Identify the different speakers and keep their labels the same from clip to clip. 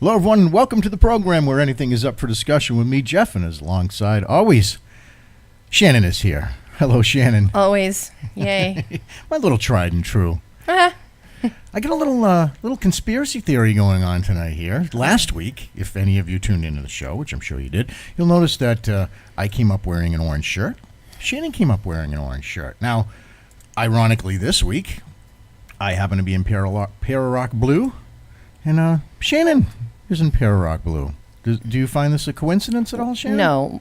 Speaker 1: Hello, everyone. Welcome to the program where anything is up for discussion with me, Jeff, and alongside, always, Shannon is here. Hello, Shannon.
Speaker 2: Always. Yay.
Speaker 1: My little tried and true. I got a little conspiracy theory going on tonight here. Last week, if any of you tuned into the show, which I'm sure you did, you'll notice that I came up wearing an orange shirt. Shannon came up wearing an orange shirt. Now, ironically, this week, I happen to be in Para-Rock blue, and Shannon is in Para-Rock blue. Do you find this a coincidence at all, Shannon?
Speaker 2: No,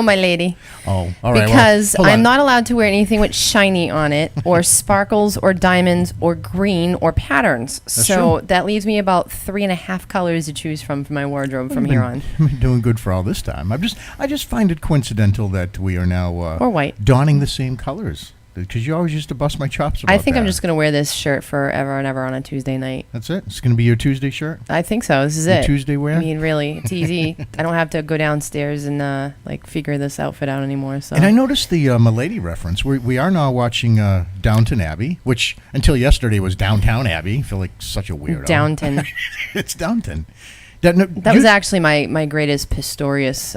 Speaker 2: my lady.
Speaker 1: Oh, all right.
Speaker 2: Because
Speaker 1: well,
Speaker 2: I'm not allowed to wear anything with shiny on it, or sparkles, or diamonds, or green, or patterns. So
Speaker 1: true.
Speaker 2: that leaves me about 3.5 colors to choose from for my wardrobe from here on.
Speaker 1: I've been doing good for all this time. I just find it coincidental that we are now
Speaker 2: or white
Speaker 1: donning the same colors. Because you always used to bust my chops about
Speaker 2: I think
Speaker 1: that.
Speaker 2: I'm just going to wear this shirt forever and ever on a Tuesday night.
Speaker 1: That's it? It's going to be your Tuesday shirt?
Speaker 2: I think so. This is
Speaker 1: Your
Speaker 2: it.
Speaker 1: Tuesday wear?
Speaker 2: I mean, really, it's easy. I don't have to go downstairs and figure this outfit out anymore. So.
Speaker 1: And I noticed the Milady reference. We are now watching Downton Abbey, which until yesterday was Downtown Abbey. I feel like such a weirdo.
Speaker 2: Downton.
Speaker 1: It's Downton.
Speaker 2: That was actually my greatest Pistorius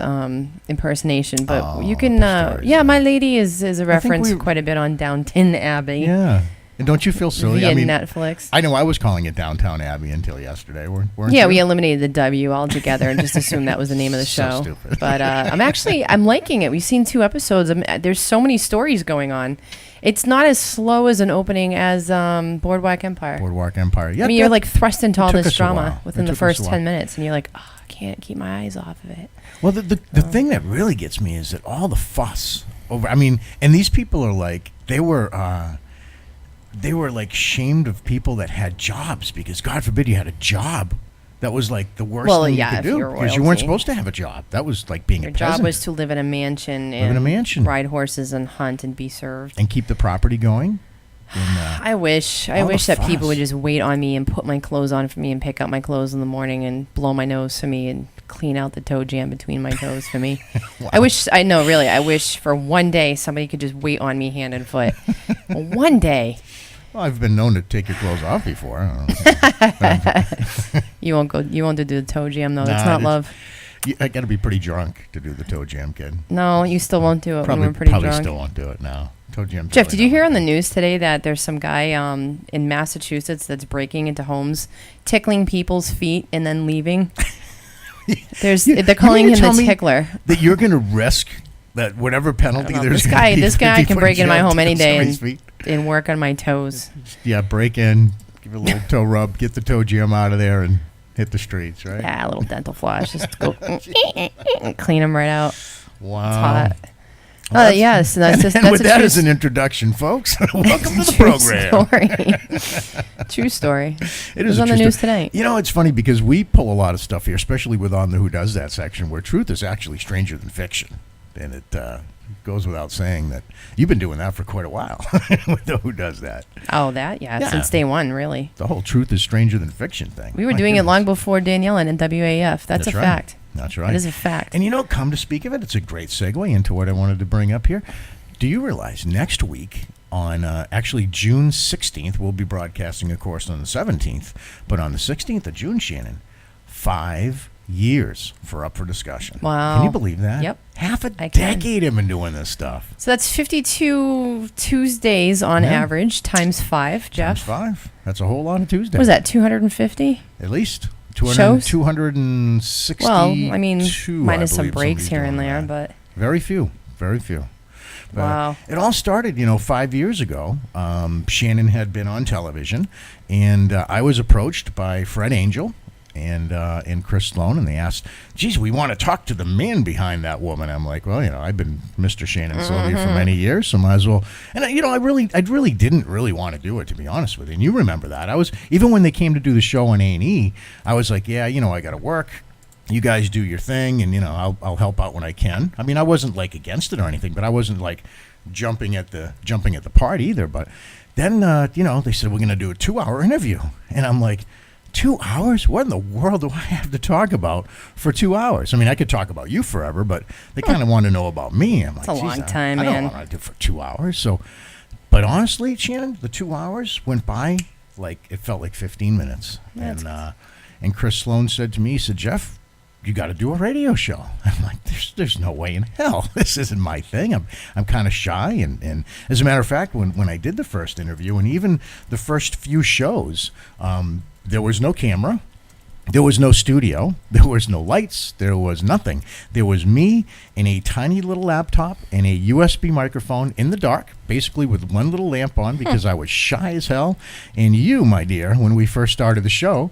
Speaker 2: impersonation, but you can, My Lady is a reference quite a bit on Downton Abbey.
Speaker 1: Yeah. And don't you feel silly?
Speaker 2: Via Netflix.
Speaker 1: I know I was calling it Downtown Abbey until yesterday. Weren't
Speaker 2: yeah,
Speaker 1: you?
Speaker 2: we eliminated the W altogether and just assumed that was the name of the show.
Speaker 1: So stupid.
Speaker 2: But I'm liking it. We've seen 2 episodes. There's so many stories going on. It's not as slow as an opening as Boardwalk Empire.
Speaker 1: Boardwalk Empire. Yeah,
Speaker 2: I mean, you're like thrust into all this
Speaker 1: a
Speaker 2: drama
Speaker 1: while.
Speaker 2: within the first 10 minutes, and you're like, oh, I can't keep my eyes off of it.
Speaker 1: Well, the thing that really gets me is that all the fuss over. I mean, and these people are like they were like shamed of people that had jobs because God forbid you had a job. That was like the worst thing you could do because you weren't supposed to have a job. That was like being a peasant.
Speaker 2: Your job was to live in a mansion ride horses and hunt and be served.
Speaker 1: And keep the property going. And,
Speaker 2: I wish that people would just wait on me and put my clothes on for me and pick up my clothes in the morning and blow my nose for me and clean out the toe jam between my toes for me. Wow. I wish for one day somebody could just wait on me hand and foot. One day.
Speaker 1: Well, I've been known to take your clothes off before.
Speaker 2: You won't do the toe jam though. That's not love.
Speaker 1: I got to be pretty drunk to do the toe jam, kid.
Speaker 2: No, you still won't do it when we're pretty drunk.
Speaker 1: Probably still won't do it now. Toe jam.
Speaker 2: Jeff, did you hear on the news today that there's some guy in Massachusetts that's breaking into homes, tickling people's feet, and then leaving? They're calling him the tickler.
Speaker 1: That you're going to risk that whatever penalty there's going to be.
Speaker 2: This guy can break into my home any day and work on my toes.
Speaker 1: Yeah, break in, give it a little toe rub, get the toe jam out of there, and hit the streets, right?
Speaker 2: Yeah, a little dental floss. Just go clean them right out.
Speaker 1: Wow.
Speaker 2: It's hot. Well, yes. That's
Speaker 1: with that as an introduction, folks, welcome to the
Speaker 2: program. True story.
Speaker 1: It was
Speaker 2: on the news tonight.
Speaker 1: You know, it's funny because we pull a lot of stuff here, especially with On the Who Does That section, where truth is actually stranger than fiction. And it goes without saying that you've been doing that for quite a while with the Who Does That.
Speaker 2: Oh, yeah, since day one, really.
Speaker 1: The whole truth is stranger than fiction thing.
Speaker 2: We were doing it long before Danielle and WAF. That's a fact.
Speaker 1: That's right.
Speaker 2: It is a fact.
Speaker 1: And come to speak of it, it's a great segue into what I wanted to bring up here. Do you realize next week on actually June 16th, we'll be broadcasting, of course, on the 17th, but on the 16th of June, Shannon, 5 years for Up for Discussion.
Speaker 2: Wow.
Speaker 1: Can you believe that?
Speaker 2: Yep.
Speaker 1: Half a decade I've been doing this stuff.
Speaker 2: So that's 52 Tuesdays on average times 5, Jeff.
Speaker 1: Times 5. That's a whole lot of Tuesdays.
Speaker 2: What was that, 250?
Speaker 1: At least.
Speaker 2: Shows?
Speaker 1: 260.
Speaker 2: Well, I mean, minus some breaks here and there, but.
Speaker 1: Very few. Very few. But
Speaker 2: wow.
Speaker 1: It all started, 5 years ago. Shannon had been on television, and I was approached by Fred Angel and Chris Sloan, and they asked, geez, we want to talk to the man behind that woman. I'm like, well, I've been Mr. Shannon Sylvia for many years, so might as well. And, I really didn't really want to do it, to be honest with you. And you remember that. Even when they came to do the show on A&E, I was like, yeah, I got to work. You guys do your thing, and, I'll help out when I can. I mean, I wasn't, against it or anything, but I wasn't, jumping at the part either. But then, they said, we're going to do a 2-hour interview. And I'm like, 2 hours? What in the world do I have to talk about for 2 hours? I mean, I could talk about you forever, but they kind of want to know about me. I'm like,
Speaker 2: it's a long time, man.
Speaker 1: I don't want to do it for 2 hours. So, but honestly, Shannon, the 2 hours went by it felt like 15 minutes. And Chris Sloan said to me, he said, Jeff, you got to do a radio show. I'm like, there's no way in hell. This isn't my thing. I'm kind of shy. And as a matter of fact, when I did the first interview and even the first few shows, there was no camera. There was no studio. There was no lights. There was nothing. There was me and a tiny little laptop and a USB microphone in the dark, basically with one little lamp on because I was shy as hell. And you, my dear, when we first started the show,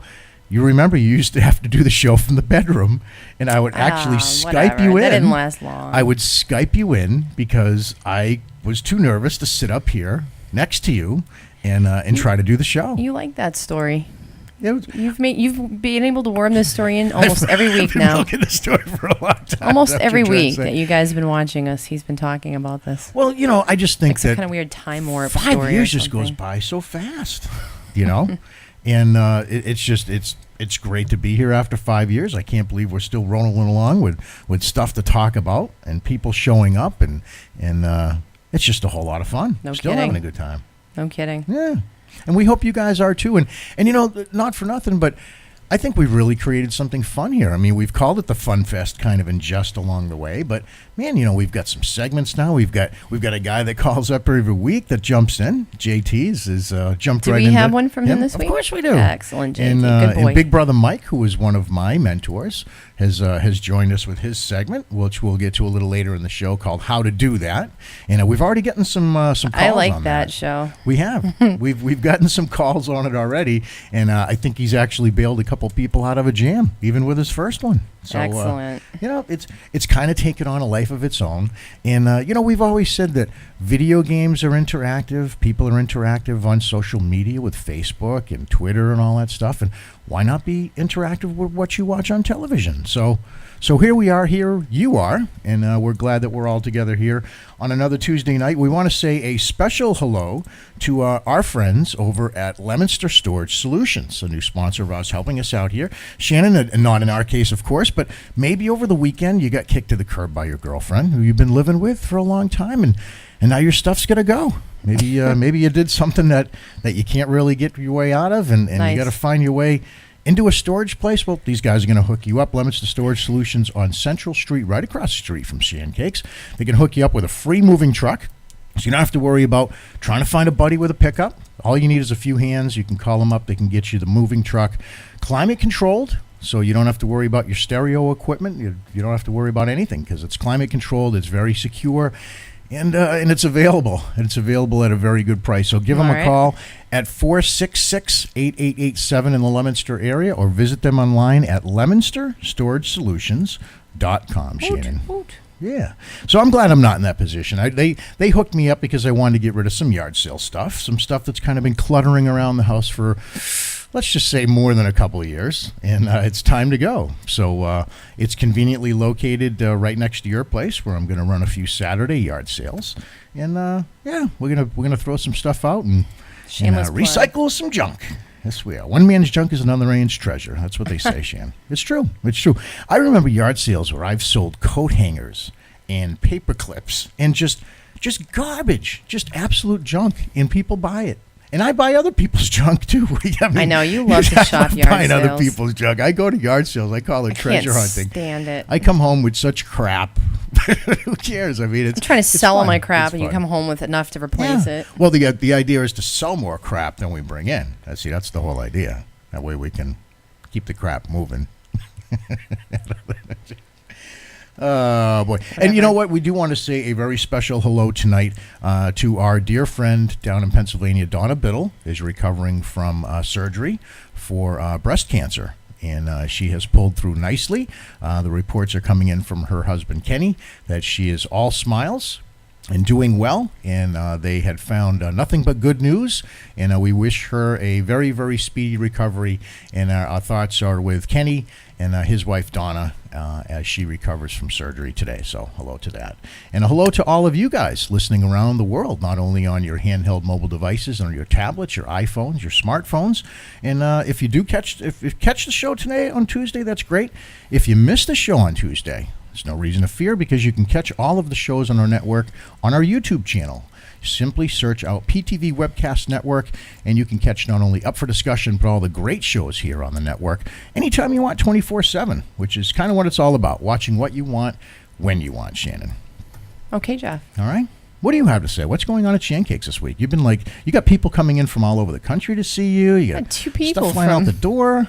Speaker 1: you remember you used to have to do the show from the bedroom, and I would actually Skype you in.
Speaker 2: That didn't last long.
Speaker 1: I would Skype you in because I was too nervous to sit up here next to you and try to do the show.
Speaker 2: You like that story. You've been able to worm this story in almost every week now.
Speaker 1: I've been looking at the story for a long time.
Speaker 2: Almost every week that you guys have been watching us, he's been talking about this.
Speaker 1: Well, I just think that
Speaker 2: kind of weird time warp.
Speaker 1: 5 years just goes by so fast, and it's great to be here after 5 years. I can't believe we're still rolling along with stuff to talk about and people showing up, and it's just a whole lot of fun. Still having a good time.
Speaker 2: No kidding.
Speaker 1: Yeah. And we hope you guys are too. And not for nothing, but I think we've really created something fun here. I mean, we've called it the Fun Fest kind of in jest along the way, but man, we've got some segments now. We've got a guy that calls up every week that jumps in. JT's is jumped right in.
Speaker 2: Do we have one from him this week?
Speaker 1: Of course we do.
Speaker 2: Excellent, JT.
Speaker 1: And,
Speaker 2: good boy.
Speaker 1: And Big Brother Mike, who is one of my mentors, has joined us with his segment, which we'll get to a little later in the show, called How to Do That. And we've already gotten some calls on that.
Speaker 2: I like that show.
Speaker 1: We have. We've gotten some calls on it already, and I think he's actually bailed a couple people out of a jam, even with his first one. So,
Speaker 2: excellent.
Speaker 1: It's kind of taken on a life of its own. And, we've always said that video games are interactive. People are interactive on social media with Facebook and Twitter and all that stuff. And why not be interactive with what you watch on television? So here we are, here you are, and we're glad that we're all together here on another Tuesday night. We want to say a special hello to our friends over at Lemonster Storage Solutions, a new sponsor of ours helping us out here. Shannon, not in our case, of course, but maybe over the weekend you got kicked to the curb by your girlfriend who you've been living with for a long time, and now your stuff's got to go. Maybe you did something that you can't really get your way out of, and
Speaker 2: nice.
Speaker 1: You got to find your way into a storage place. Well, these guys are going to hook you up. Lemons to Storage Solutions on Central Street, right across the street from Pancakes. They can hook you up with a free moving truck, so you don't have to worry about trying to find a buddy with a pickup. All you need is a few hands. You can call them up. They can get you the moving truck. Climate controlled, so you don't have to worry about your stereo equipment. You don't have to worry about anything because it's climate controlled. It's very secure. And it's available. And it's available at a very good price. So give them a call at 466-8887 in the Lemonster area, or visit them online at lemonsterstorage.com, Shannon. Yeah. So I'm glad I'm not in that position. They hooked me up because I wanted to get rid of some yard sale stuff, some stuff that's kind of been cluttering around the house for, let's just say, more than a couple of years, and it's time to go. So it's conveniently located right next to your place, where I'm going to run a few Saturday yard sales, and we're gonna throw some stuff out and recycle some junk. Yes, we are. One man's junk is another man's treasure. That's what they say, Shan. It's true. It's true. I remember yard sales where I've sold coat hangers and paper clips and just garbage, just absolute junk, and people buy it. And I buy other people's junk, too.
Speaker 2: I know. You love to shop yard
Speaker 1: buying
Speaker 2: sales.
Speaker 1: Other people's junk. I go to yard sales. I call it treasure hunting.
Speaker 2: I can't stand it.
Speaker 1: I come home with such crap. Who cares? I mean,
Speaker 2: I'm trying to sell all my crap,
Speaker 1: and
Speaker 2: and you come home with enough to replace it.
Speaker 1: Well, the idea is to sell more crap than we bring in. That's the whole idea. That way we can keep the crap moving. Oh, boy. Whatever. And you know what? We do want to say a very special hello tonight to our dear friend down in Pennsylvania. Donna Biddle is recovering from surgery for breast cancer. And she has pulled through nicely. The reports are coming in from her husband, Kenny, that she is all smiles and doing well. And they had found nothing but good news. And we wish her a very, very speedy recovery. And our thoughts are with Kenny and his wife, Donna, as she recovers from surgery today. So hello to that. And a hello to all of you guys listening around the world, not only on your handheld mobile devices, on your tablets, your iPhones, your smartphones. And if you do catch the show today on Tuesday, that's great. If you missed the show on Tuesday, there's no reason to fear, because you can catch all of the shows on our network on our YouTube channel. Simply search out PTV Webcast Network, and you can catch not only Up for Discussion, but all the great shows here on the network anytime you want, 24/7, which is kind of what it's all about, watching what you want, when you want, Shannon.
Speaker 2: Okay, Jeff.
Speaker 1: All right. What do you have to say? What's going on at Shancakes this week? You've been you got people coming in from all over the country to see you. You got
Speaker 2: two people
Speaker 1: stuff flying out the door.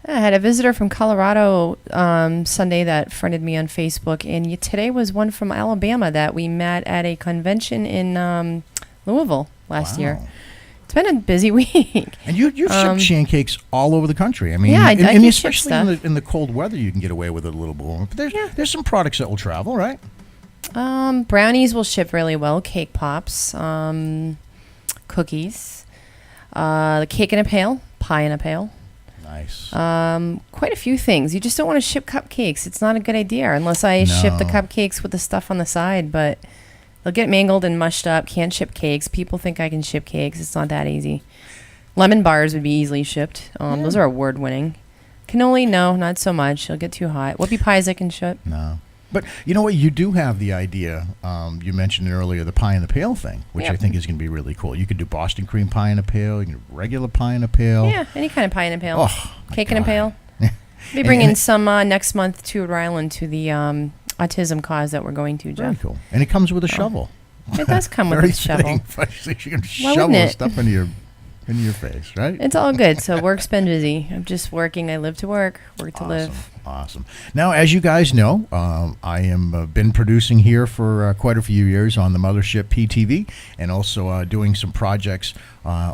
Speaker 2: I had a visitor from Colorado Sunday that friended me on Facebook, and today was one from Alabama that we met at a convention in Louisville last year. It's been a busy week.
Speaker 1: And you've shipped Shancakes all over the country. I mean,
Speaker 2: yeah,
Speaker 1: and especially in the cold weather, you can get away with it a little bit more. But there's some products that will travel, right?
Speaker 2: Brownies will ship really well. Cake pops, cookies, the cake in a pail, pie in a pail.
Speaker 1: Nice.
Speaker 2: Quite a few things. You just don't want to ship cupcakes. It's not a good idea unless I ship the cupcakes with the stuff on the side, but they'll get mangled and mushed up. Can't ship cakes. People think I can ship cakes. It's not that easy. Lemon bars would be easily shipped. Those are award-winning. Cannoli, no, not so much. It'll get too hot. Whoopie pies I can ship.
Speaker 1: No. But you know what? You do have the idea. You mentioned it earlier, the pie in the pail thing, which I think is going to be really cool. You could do Boston cream pie in a pail. You can do regular pie in a pail.
Speaker 2: Yeah, any kind of pie in a pail.
Speaker 1: Oh,
Speaker 2: cake in a pail. Maybe bring in some next month to Rhode Island to the autism cause that we're going to, Jeff.
Speaker 1: Very cool. And it comes with a shovel.
Speaker 2: It does come with a shovel.
Speaker 1: You can shovel stuff into your face, right?
Speaker 2: It's all good. So work's been busy. I'm just working. I live to work to live.
Speaker 1: Awesome. Now, as you guys know, I am been producing here for quite a few years on the Mothership PTV, and also doing some projects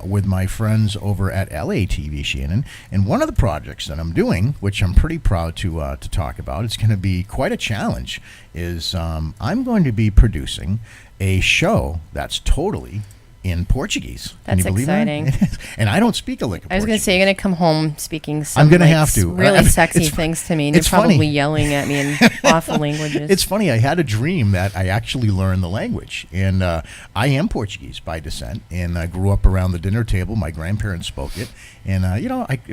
Speaker 1: with my friends over at LA TV, Shannon. And one of the projects that I'm doing, which I'm pretty proud to talk about, it's going to be quite a challenge, is I'm going to be producing a show that's totally in Portuguese.
Speaker 2: That's exciting.
Speaker 1: That? And I don't speak a lick of Portuguese.
Speaker 2: I was going to say, you're going to come home speaking some
Speaker 1: I'm gonna have to.
Speaker 2: really sexy things to me, and you're probably
Speaker 1: funny.
Speaker 2: yelling at me in awful languages.
Speaker 1: It's funny. I had a dream that I actually learned the language. And I am Portuguese by descent, and I grew up around the dinner table. My grandparents spoke it. And,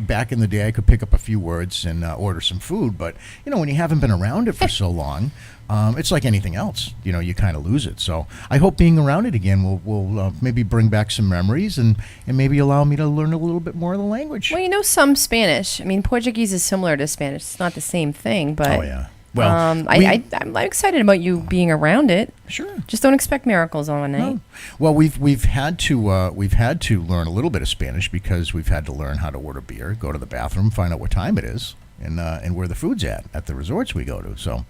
Speaker 1: back in the day, I could pick up a few words and order some food. But, when you haven't been around it for so long, it's like anything else. You kind of lose it. So I hope being around it again will maybe bring back some memories and maybe allow me to learn a little bit more of the language.
Speaker 2: Well, some Spanish. I mean, Portuguese is similar to Spanish. It's not the same thing, but
Speaker 1: oh yeah. Well,
Speaker 2: I'm excited about you being around it.
Speaker 1: Sure.
Speaker 2: Just don't expect miracles overnight.
Speaker 1: No. Well, we've had to learn a little bit of Spanish because we've had to learn how to order beer, go to the bathroom, find out what time it is, and where the food's at the resorts we go to. So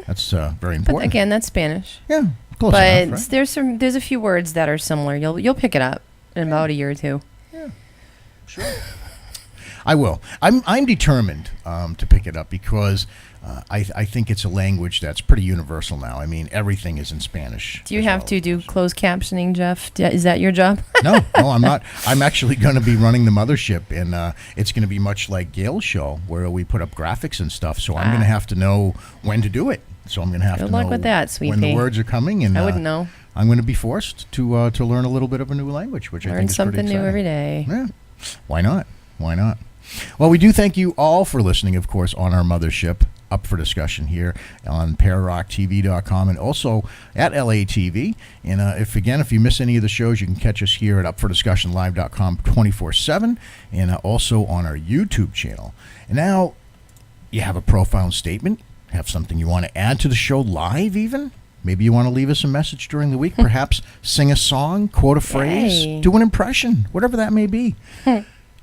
Speaker 1: that's very important.
Speaker 2: But again, that's Spanish.
Speaker 1: Yeah, close enough, right?
Speaker 2: there's a few words that are similar. You'll pick it up in about a year or two.
Speaker 1: Yeah, sure. I will. I'm determined to pick it up because I think it's a language that's pretty universal now. I mean, everything is in Spanish.
Speaker 2: Do you have to do closed captioning, Jeff? Is that your job?
Speaker 1: No, I'm not. I'm actually going to be running the Mothership, and it's going to be much like Gail's show where we put up graphics and stuff. So I'm going to have to know when to do it. So I'm going to have
Speaker 2: Good
Speaker 1: to
Speaker 2: luck
Speaker 1: know
Speaker 2: with that, sweet
Speaker 1: when
Speaker 2: pea.
Speaker 1: the words are coming. And
Speaker 2: I wouldn't know.
Speaker 1: I'm going to be forced to learn a little bit of a new language, which I think is pretty exciting.
Speaker 2: Learn something new every day.
Speaker 1: Yeah. Why not? Why not? Well, we do thank you all for listening, of course, on our Mothership, Up for Discussion here on PararockTV.com and also at LATV. And if you miss any of the shows, you can catch us here at UpForDiscussionLive.com 24/7 and also on our YouTube channel. And now you have a profound statement, have something you want to add to the show live even? Maybe you want to leave us a message during the week, perhaps sing a song, quote a phrase, do an impression, whatever that may be.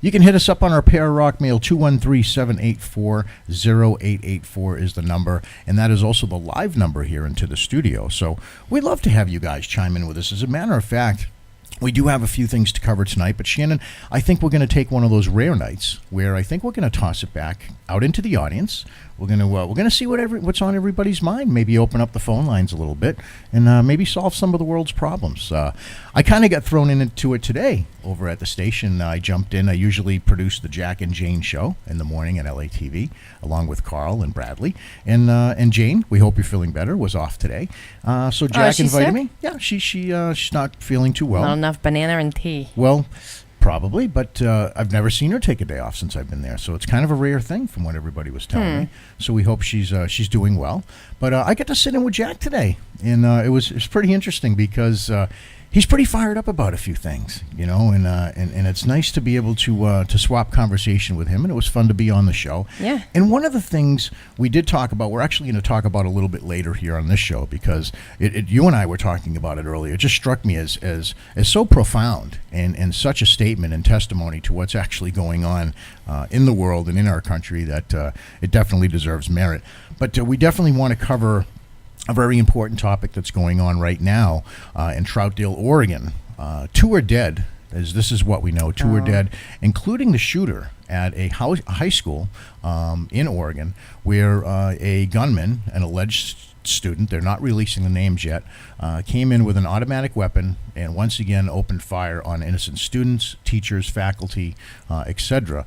Speaker 1: You can hit us up on our Pararock mail, 213-784-0884 is the number, and that is also the live number here into the studio. So we'd love to have you guys chime in with us. As a matter of fact, we do have a few things to cover tonight, but Shannon, I think we're going to take one of those rare nights where I think we're going to toss it back out into the audience. We're going to see what's on everybody's mind. Maybe open up the phone lines a little bit and maybe solve some of the world's problems. I kind of got thrown into it today over at the station. I jumped in. I usually produce the Jack and Jane show in the morning at LATV, along with Carl and Bradley. And Jane, we hope you're feeling better, was off today. So Jack invited me. Yeah, she's not feeling too well.
Speaker 2: Not enough banana and tea.
Speaker 1: Well, probably, but I've never seen her take a day off since I've been there. So it's kind of a rare thing from what everybody was telling me. So we hope she's doing well. But I got to sit in with Jack today, and it was pretty interesting because he's pretty fired up about a few things, and it's nice to be able to swap conversation with him, and it was fun to be on the show.
Speaker 2: Yeah.
Speaker 1: And one of the things we did talk about, we're actually going to talk about a little bit later here on this show, because you and I were talking about it earlier. It just struck me as so profound and such a statement and testimony to what's actually going on in the world and in our country that it definitely deserves merit. But we definitely want to cover a very important topic that's going on right now in Troutdale, Oregon. 2 are dead, as this is what we know. 2 are dead, including the shooter at a high school in Oregon, where a gunman, an alleged student, they're not releasing the names yet, came in with an automatic weapon and once again opened fire on innocent students, teachers, faculty, etc.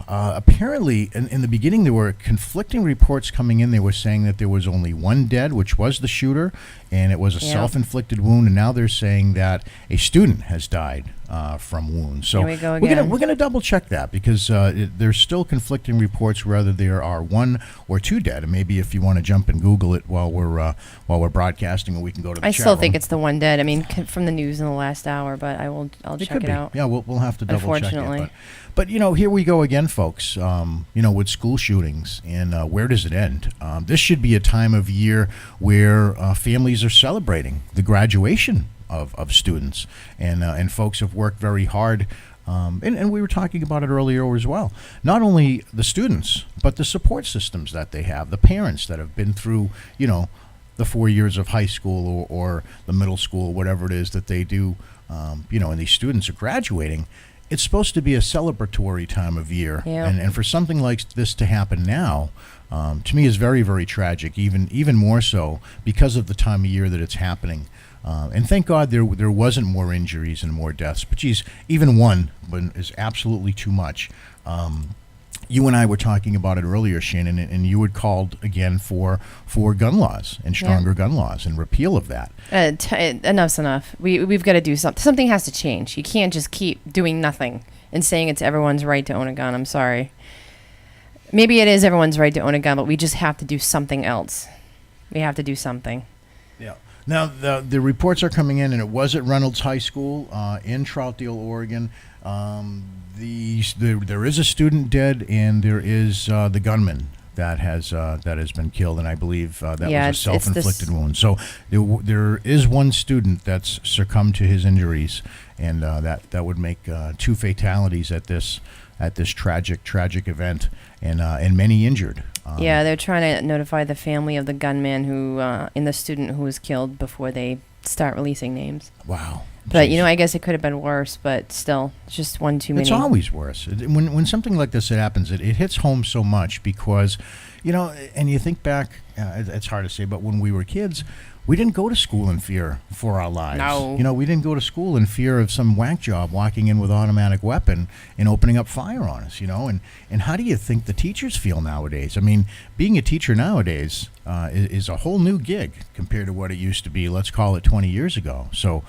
Speaker 1: Apparently, in the beginning, there were conflicting reports coming in. They were saying that there was only 1 dead, which was the shooter, and it was a self-inflicted wound. And now they're saying that a student has died from wounds. So
Speaker 2: here we go again.
Speaker 1: we're gonna double check that, because there's still conflicting reports whether there are 1 or 2 dead. And maybe if you want to jump and Google it while we're broadcasting, and we can go to the
Speaker 2: I
Speaker 1: chat
Speaker 2: still
Speaker 1: room.
Speaker 2: think it's the 1 dead. I mean, from the news in the last hour, but I'll check it out.
Speaker 1: Yeah, we'll have to double check it.
Speaker 2: Unfortunately.
Speaker 1: But here we go again, folks. With school shootings, and where does it end? This should be a time of year where families are celebrating the graduation of students, and folks have worked very hard. And we were talking about it earlier as well. Not only the students, but the support systems that they have, the parents that have been through, the 4 years of high school or the middle school, whatever it is that they do, and these students are graduating. It's supposed to be a celebratory time of year, and for something like this to happen now, to me, is very, very tragic. Even more so because of the time of year that it's happening. And thank God there wasn't more injuries and more deaths. But geez, even 1 is absolutely too much. You and I were talking about it earlier, Shannon, and you had called again for gun laws and stronger gun laws and repeal of that.
Speaker 2: Enough's enough. We've got to do something. Something has to change. You can't just keep doing nothing and saying it's everyone's right to own a gun. I'm sorry. Maybe it is everyone's right to own a gun, but we just have to do something else. We have to do something.
Speaker 1: Yeah. Now, the reports are coming in, and it was at Reynolds High School in Troutdale, Oregon. There is a student dead, and there is the gunman that has been killed, and I believe that was a self-inflicted wound. So there is 1 student that's succumbed to his injuries, and that would make 2 fatalities at this tragic event, and many injured.
Speaker 2: They're trying to notify the family of the gunman and the student who was killed before they start releasing names.
Speaker 1: Wow.
Speaker 2: But, I guess it could have been worse, but still, it's just 1 too many.
Speaker 1: It's always worse. When something like this happens, it hits home so much because, and you think back, it's hard to say, but when we were kids, we didn't go to school in fear for our lives.
Speaker 2: No.
Speaker 1: We didn't go to school in fear of some whack job walking in with an automatic weapon and opening up fire on us, And how do you think the teachers feel nowadays? I mean, being a teacher nowadays is a whole new gig compared to what it used to be, let's call it 20 years ago. So,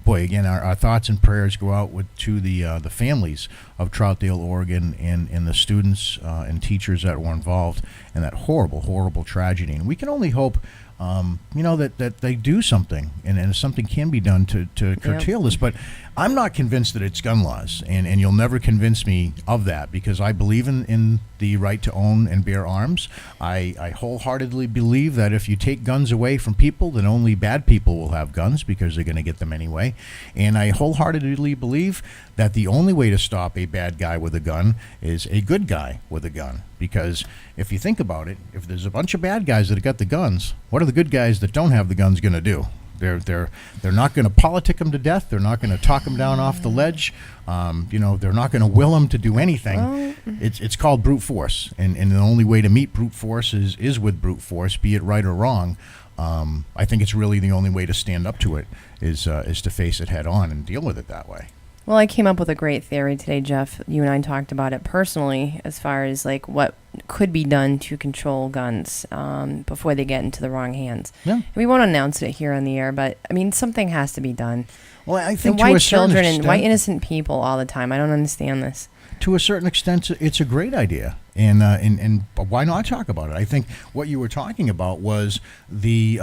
Speaker 1: boy, again, our thoughts and prayers go out to the families of Troutdale, Oregon, and the students and teachers that were involved in that horrible, horrible tragedy. And we can only hope, that they do something, and something can be done to curtail this. But I'm not convinced that it's gun laws, and you'll never convince me of that, because I believe in the right to own and bear arms. I wholeheartedly believe that if you take guns away from people, then only bad people will have guns, because they're going to get them anyway. And I wholeheartedly believe that the only way to stop a bad guy with a gun is a good guy with a gun. Because if you think about it, if there's a bunch of bad guys that have got the guns, what are the good guys that don't have the guns going to do? They're not going to politic them to death. They're not going to talk them down off the ledge. They're not going to will them to do anything.
Speaker 2: Well,
Speaker 1: It's called brute force, and the only way to meet brute force is with brute force, be it right or wrong. I think it's really the only way to stand up to it is to face it head on and deal with it that way.
Speaker 2: Well, I came up with a great theory today, Jeff. You and I talked about it personally, as far as like what could be done to control guns before they get into the wrong hands.
Speaker 1: Yeah.
Speaker 2: We won't announce it here on the air, but I mean, something has to be done.
Speaker 1: Well, I think
Speaker 2: And why
Speaker 1: to a certain
Speaker 2: children
Speaker 1: extent,
Speaker 2: and why innocent people all the time? I don't understand this.
Speaker 1: to a certain extent, it's a great idea. And why not talk about it? I think what you were talking about was the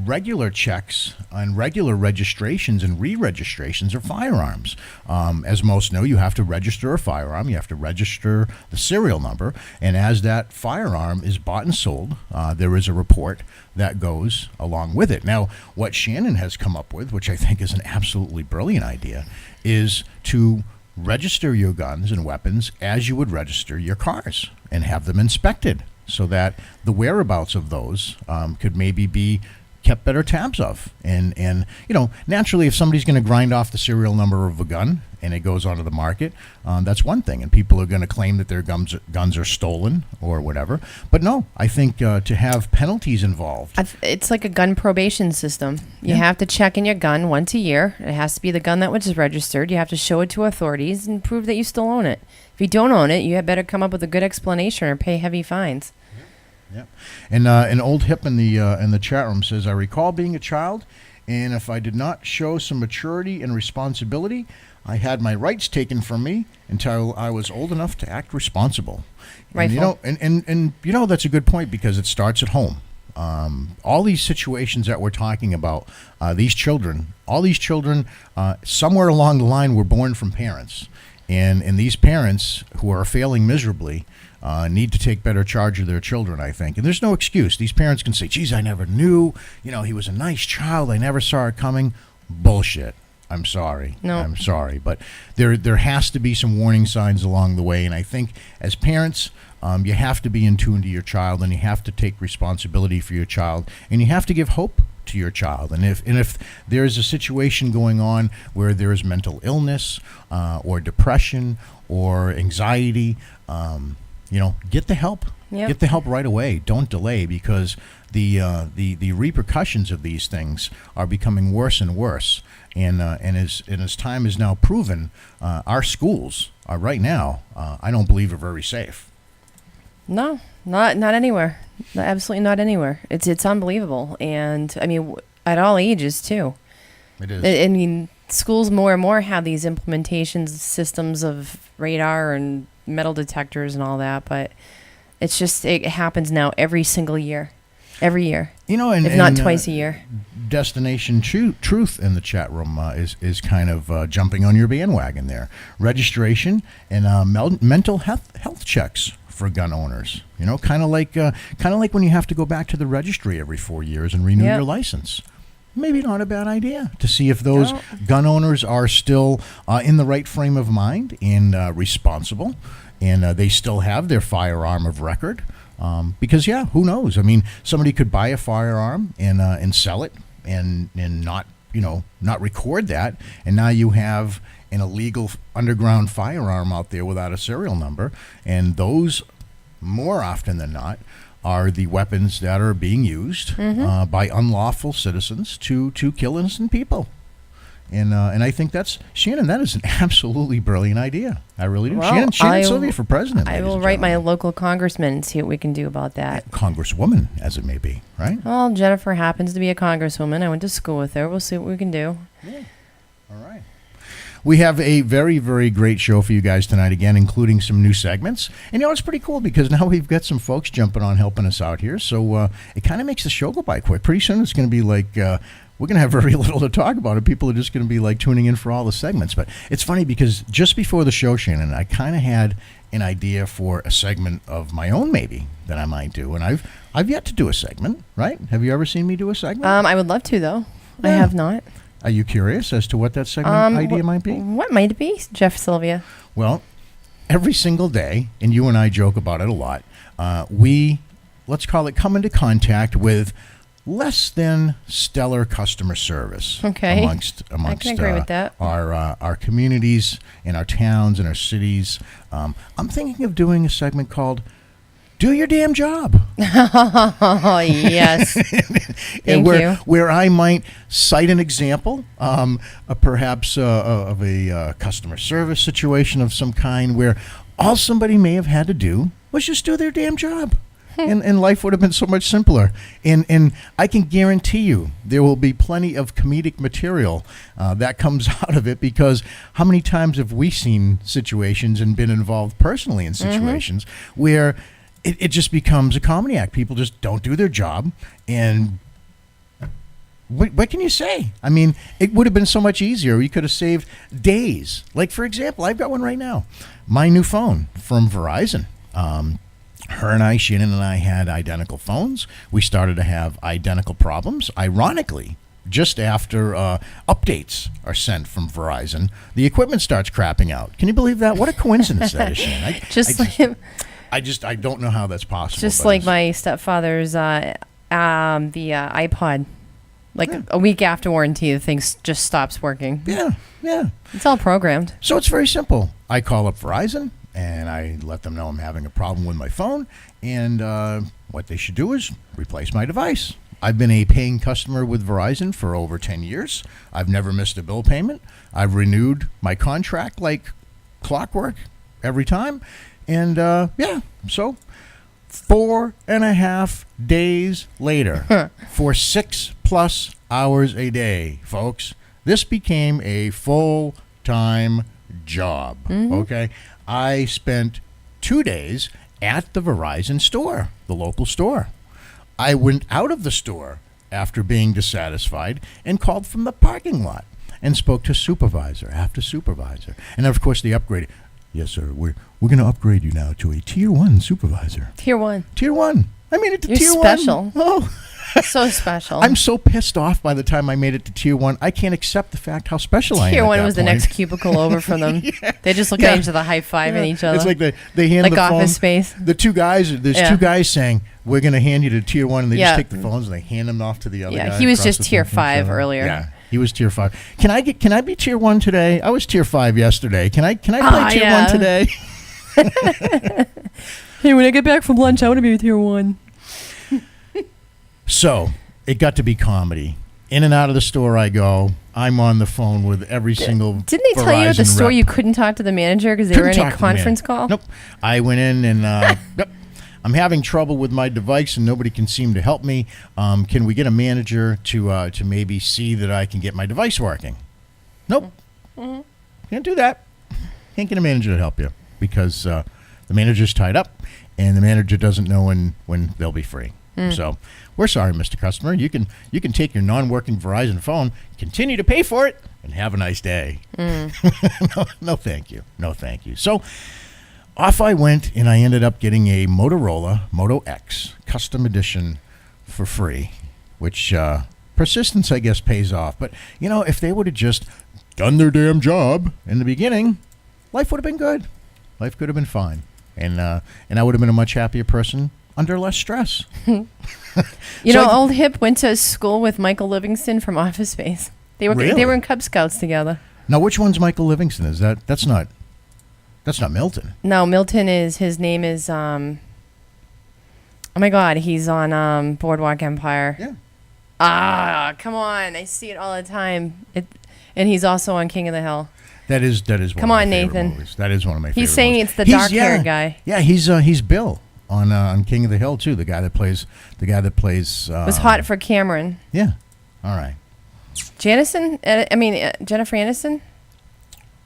Speaker 1: regular checks on regular registrations and re-registrations of firearms. As most know, you have to register a firearm. You have to register the serial number. And as that firearm is bought and sold, there is a report that goes along with it. Now, what Shannon has come up with, which I think is an absolutely brilliant idea, is to register your guns and weapons as you would register your cars and have them inspected so that the whereabouts of those could maybe be kept better tabs of. And naturally, if somebody's going to grind off the serial number of a gun and it goes onto the market, that's one thing. And people are going to claim that their guns are stolen or whatever. But no, I think to have penalties involved.
Speaker 2: It's like a gun probation system. You have to check in your gun once a year. It has to be the gun that was registered. You have to show it to authorities and prove that you still own it. If you don't own it, you had better come up with a good explanation or pay heavy fines.
Speaker 1: Yeah, and an old hip in the chat room says, I recall being a child, and if I did not show some maturity and responsibility, I had my rights taken from me until I was old enough to act responsible. And, that's a good point because it starts at home. All these situations that we're talking about, these children, somewhere along the line were born from parents, and these parents who are failing miserably need to take better charge of their children, I think. And there's no excuse. These parents can say, geez, I never knew. He was a nice child. I never saw it coming. Bullshit. I'm sorry.
Speaker 2: No.
Speaker 1: I'm sorry. But there has to be some warning signs along the way. And I think as parents, you have to be in tune to your child, and you have to take responsibility for your child, and you have to give hope to your child. And if there's a situation going on where there is mental illness or depression or anxiety, get the help.
Speaker 2: Yep.
Speaker 1: Get the help right away. Don't delay, because the repercussions of these things are becoming worse and worse. And as time is now proven, our schools are right now, I don't believe, are very safe.
Speaker 2: No, not anywhere. Absolutely not anywhere. It's unbelievable, and I mean at all ages too.
Speaker 1: It is.
Speaker 2: I mean, schools more and more have these implementations systems of radar and metal detectors and all that, but it's just it happens now every single year, if not twice a year.
Speaker 1: Destination Truth in the chat room is kind of jumping on your bandwagon there. Registration and mental health checks for gun owners. Kind of like when you have to go back to the registry every 4 years and renew your license. Maybe not a bad idea to see if those gun owners are still in the right frame of mind and responsible, and they still have their firearm of record. Because who knows? I mean, somebody could buy a firearm and sell it and not record that, and now you have an illegal underground firearm out there without a serial number, and those more often than not are the weapons that are being used by unlawful citizens to kill innocent people. And I think that's, Shannon, that is an absolutely brilliant idea. I really do.
Speaker 2: Well,
Speaker 1: Shannon Sylvia for president.
Speaker 2: I will write my local congressman and see what we can do about that.
Speaker 1: Congresswoman, as it may be, right?
Speaker 2: Well, Jennifer happens to be a congresswoman. I went to school with her. We'll see what we can do.
Speaker 1: Yeah. All right. We have a very, very great show for you guys tonight, again, including some new segments. And it's pretty cool because now we've got some folks jumping on helping us out here. So it kind of makes the show go by quick. Pretty soon it's going to be like, we're going to have very little to talk about, and people are just going to be like tuning in for all the segments. But it's funny because just before the show, Shannon, I kind of had an idea for a segment of my own maybe that I might do. And I've yet to do a segment, right? Have you ever seen me do a segment?
Speaker 2: I would love to, though. Yeah. I have not.
Speaker 1: Are you curious as to what that segment idea might be?
Speaker 2: What might it be, Jeff Sylvia?
Speaker 1: Well, every single day, and you and I joke about it a lot, let's call it, come into contact with less than stellar customer service.
Speaker 2: Okay.
Speaker 1: Amongst
Speaker 2: I can agree with that.
Speaker 1: Our communities and our towns and our cities. I'm thinking of doing a segment called Do Your Damn Job.
Speaker 2: Oh, yes. Thank you.
Speaker 1: Where I might cite an example, perhaps of a customer service situation of some kind where all somebody may have had to do was just do their damn job. and life would have been so much simpler. And I can guarantee you there will be plenty of comedic material that comes out of it, because how many times have we seen situations and been involved personally in situations where it just becomes a comedy act. People just don't do their job, and what can you say? I mean, it would have been so much easier. We could have saved days. Like, for example, I've got one right now. My new phone from Verizon. Shannon and I had identical phones. We started to have identical problems. Ironically, just after updates are sent from Verizon, the equipment starts crapping out. Can you believe that? What a coincidence that is, Shannon. I don't know how that's possible.
Speaker 2: Just like my stepfather's the iPod. Like a week after warranty, the thing just stops working.
Speaker 1: Yeah.
Speaker 2: It's all programmed.
Speaker 1: So it's very simple. I call up Verizon, and I let them know I'm having a problem with my phone, and what they should do is replace my device. I've been a paying customer with Verizon for over 10 years. I've never missed a bill payment. I've renewed my contract like clockwork every time. And, so 4.5 days later, for 6+ hours a day, folks, this became a full-time job, okay? I spent 2 days at the Verizon store, the local store. I went out of the store after being dissatisfied and called from the parking lot and spoke to supervisor after supervisor. And, of course, they upgraded. Yes, sir. We're going to upgrade you now to a Tier 1 supervisor.
Speaker 2: Tier 1.
Speaker 1: Tier 1. I made it to
Speaker 2: You're
Speaker 1: Tier 1.
Speaker 2: special.
Speaker 1: Oh.
Speaker 2: So special.
Speaker 1: I'm so pissed off by the time I made it to Tier 1. I can't accept the fact how special I am.
Speaker 2: Tier 1
Speaker 1: at that
Speaker 2: was
Speaker 1: point.
Speaker 2: the next cubicle over from them. They just look at each other, high-fiving each other.
Speaker 1: It's like they hand
Speaker 2: like
Speaker 1: the phone.
Speaker 2: Office Space.
Speaker 1: The two guys, there's two guys saying, we're going to hand you to Tier 1, and they just take the phones and they hand them off to the other guy.
Speaker 2: Yeah, he was
Speaker 1: across
Speaker 2: just
Speaker 1: the
Speaker 2: Tier
Speaker 1: thing.
Speaker 2: 5 earlier.
Speaker 1: Yeah, he was Tier 5. Can I be Tier 1 today? I was Tier 5 yesterday. Can I play Tier 1 today?
Speaker 2: Hey, when I get back from lunch, I want to be with Tier 1.
Speaker 1: So, it got to be comedy. In and out of the store I go. I'm on the phone with every single
Speaker 2: Didn't they tell you at the
Speaker 1: Verizon
Speaker 2: store
Speaker 1: rep.
Speaker 2: you couldn't talk to the manager because they were in a conference call?
Speaker 1: Nope. I went in and yep. I'm having trouble with my device and nobody can seem to help me. Can we get a manager to maybe see that I can get my device working? Nope. Can't do that. Can't get a manager to help you because the manager's tied up and the manager doesn't know when they'll be free. So we're sorry, Mr. Customer. You can take your non-working Verizon phone, continue to pay for it, and have a nice day. No, thank you. No, thank you. So off I went, and I ended up getting a Motorola Moto X Custom Edition for free, which persistence, I guess, pays off. But, if they would have just done their damn job in the beginning, life would have been good. Life could have been fine. And I would have been a much happier person under less stress.
Speaker 2: Old Hip went to school with Michael Livingston from Office Space. They were in Cub Scouts together.
Speaker 1: Now, which one's Michael Livingston? That's not Milton?
Speaker 2: No, Milton his name is oh my God, he's on Boardwalk Empire.
Speaker 1: Yeah.
Speaker 2: Come on, I see it all the time. And he's also on King of the Hill.
Speaker 1: That is one
Speaker 2: Come
Speaker 1: of my
Speaker 2: on,
Speaker 1: favorite
Speaker 2: Nathan.
Speaker 1: movies. That is one of my favorite
Speaker 2: He's saying
Speaker 1: movies.
Speaker 2: it's the dark-haired guy.
Speaker 1: Yeah, he's Bill on King of the Hill too. The guy that plays
Speaker 2: was hot for Cameron.
Speaker 1: Yeah. All right.
Speaker 2: Jennifer Aniston?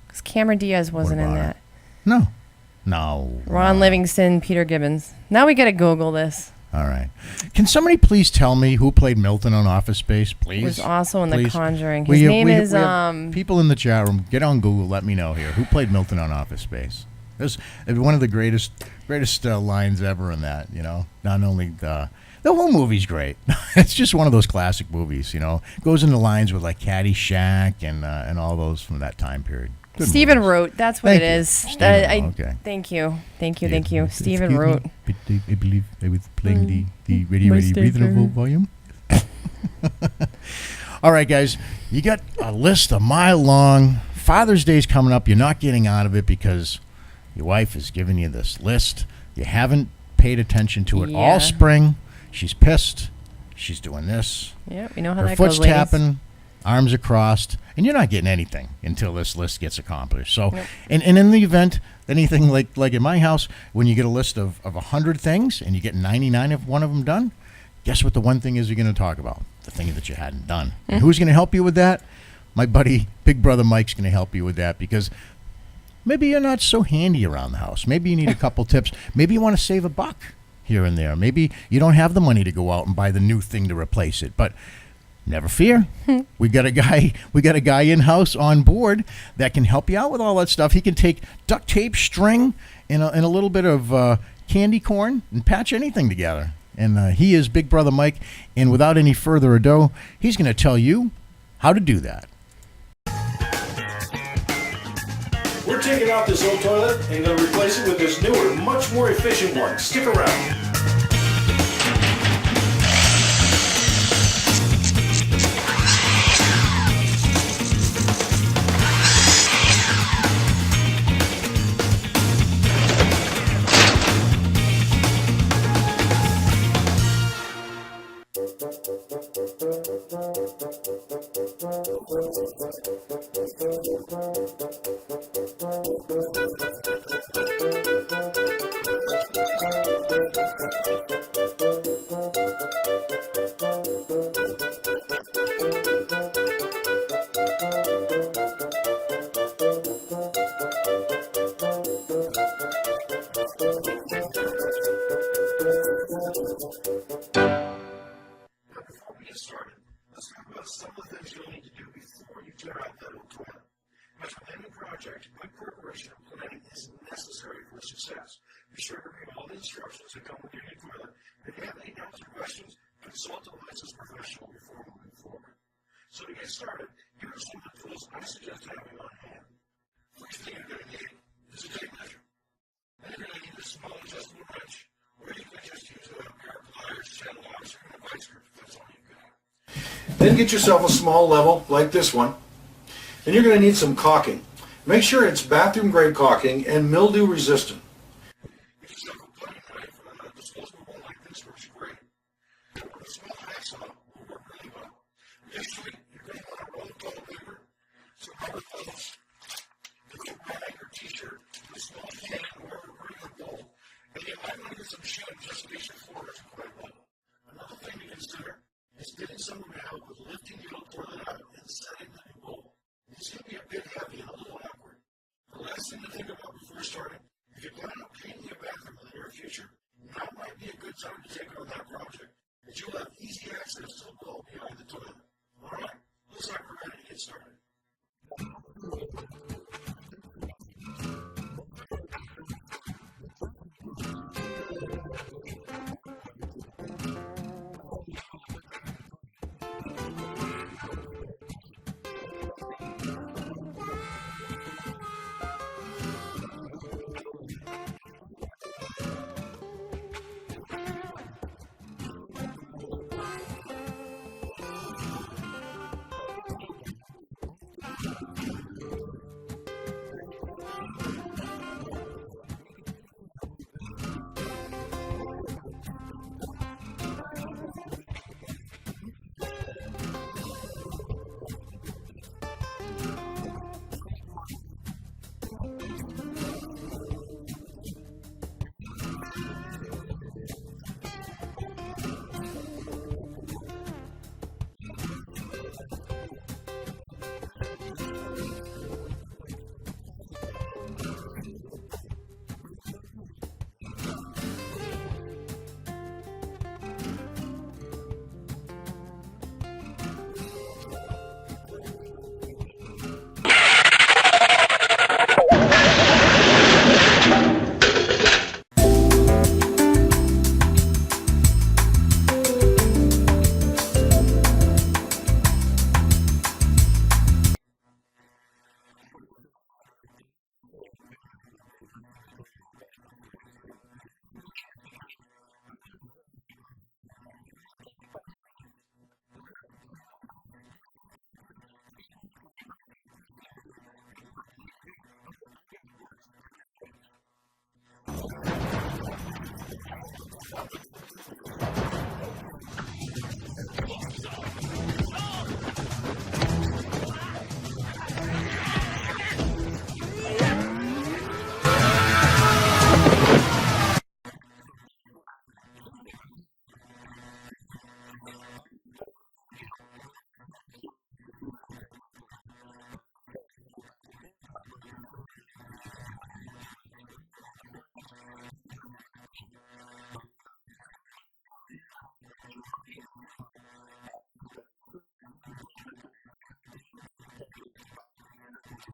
Speaker 2: Because Cameron Diaz wasn't in that.
Speaker 1: No.
Speaker 2: Ron Livingston, Peter Gibbons. Now we got to Google this.
Speaker 1: All right. Can somebody please tell me who played Milton on Office Space, please?
Speaker 2: He was also in The Conjuring. His
Speaker 1: We
Speaker 2: name is...
Speaker 1: have people in the chat room, get on Google, let me know here. Who played Milton on Office Space? It's one of the greatest lines ever in that, Not only the whole movie's great. It's just one of those classic movies, Goes into lines with like Caddyshack and all those from that time period. Good
Speaker 2: Stephen
Speaker 1: movies.
Speaker 2: Root. That's what
Speaker 1: Thank
Speaker 2: it
Speaker 1: you.
Speaker 2: is.
Speaker 1: Okay.
Speaker 2: Thank you. Thank you.
Speaker 1: Excuse
Speaker 2: Stephen Root.
Speaker 1: me, but I believe I was playing the ready, reasonable volume. All right, guys. You got a list a mile long. Father's Day's coming up. You're not getting out of it because your wife is giving you this list. You haven't paid attention to it all spring. She's pissed. She's doing this.
Speaker 2: Yeah, we know how
Speaker 1: Her
Speaker 2: that
Speaker 1: foot's
Speaker 2: goes, ladies.
Speaker 1: tapping. arms are crossed, and you're not getting anything until this list gets accomplished. So, and in the event anything like in my house, when you get a list of 100 things and you get 99 of one of them done, guess what the one thing is you're going to talk about? The thing that you hadn't done. And who's going to help you with that? My buddy, Big Brother Mike's going to help you with that, because maybe you're not so handy around the house. Maybe you need a couple tips. Maybe you want to save $1 here and there. Maybe you don't have the money to go out and buy the new thing to replace it. But never fear. We got a guy in-house on board that can help you out with all that stuff. He can take duct tape, string, and a little bit of candy corn and patch anything together. And he is Big Brother Mike. And without any further ado, he's going to tell you how to do that.
Speaker 3: We're taking out this old toilet and going to replace it with this newer, much more efficient one. Stick around. Some of the things you'll need to do before you tear out that old toilet. As with any project, good preparation and planning is necessary for success. Be sure to read all the instructions that come with your new toilet. If you have any doubts or questions, consult a licensed professional before moving forward. So to get started, here are some of the tools I suggest having on hand. First thing you're going to need is a tape measure. Then you're going to need a small adjustable wrench, or you can just use a pair of pliers, channel locks, or a vice grip if that's all you've got. Then get yourself a small level like this one, and you're going to need some caulking. Make sure it's bathroom grade caulking and mildew resistant. Get yourself a cutting knife or a disposable one like this works great. A small hacksaw will work really well. Additionally, you're going to want to roll toilet paper, some rubber gloves, a little rag or t-shirt, a small can or a regular bowl, and you might want to get some shim just in case your floor isn't quite level. Another thing to consider is getting someone to help with lifting your old toilet out and setting the new bowl. This can be a bit heavy and a little awkward. The last thing to think about before starting, if you plan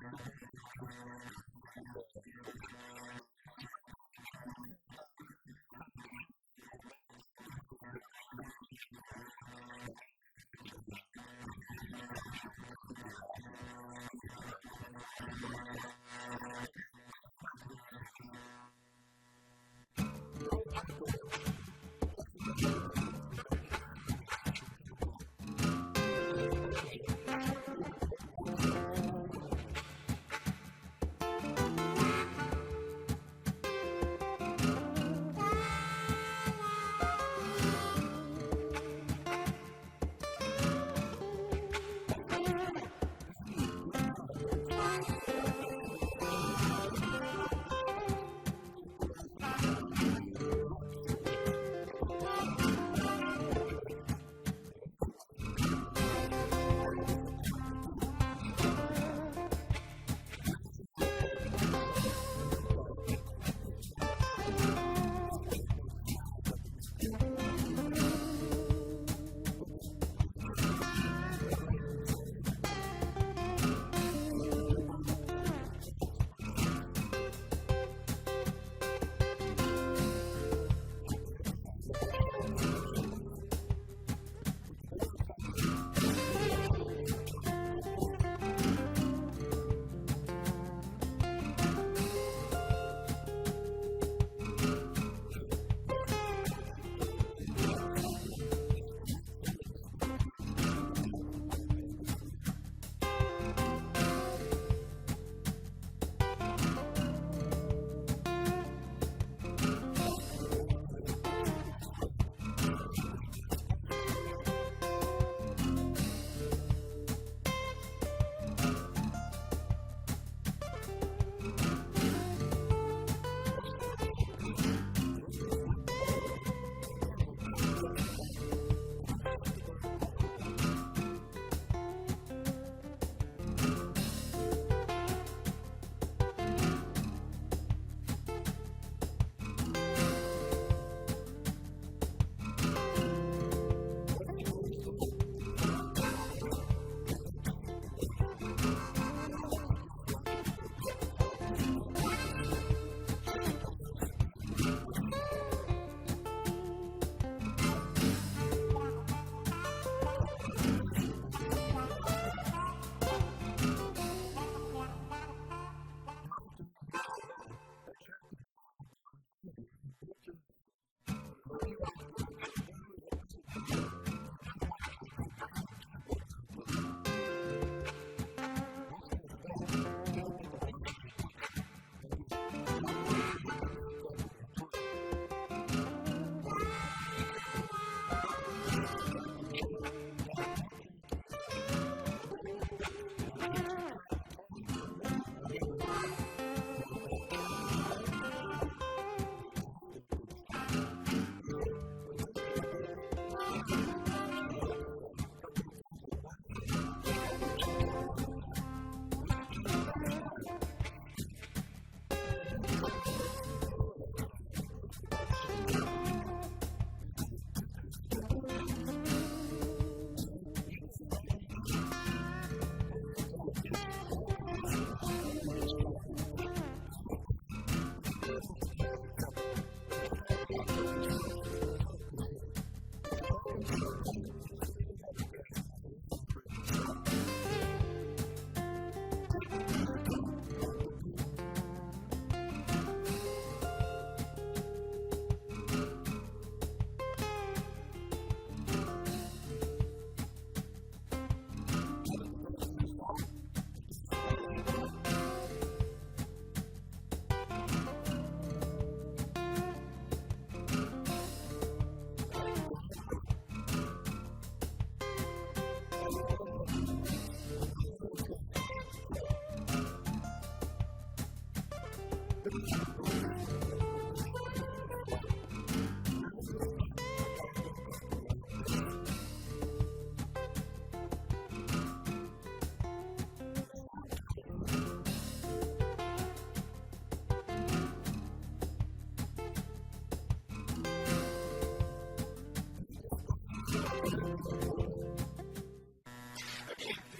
Speaker 3: Again, if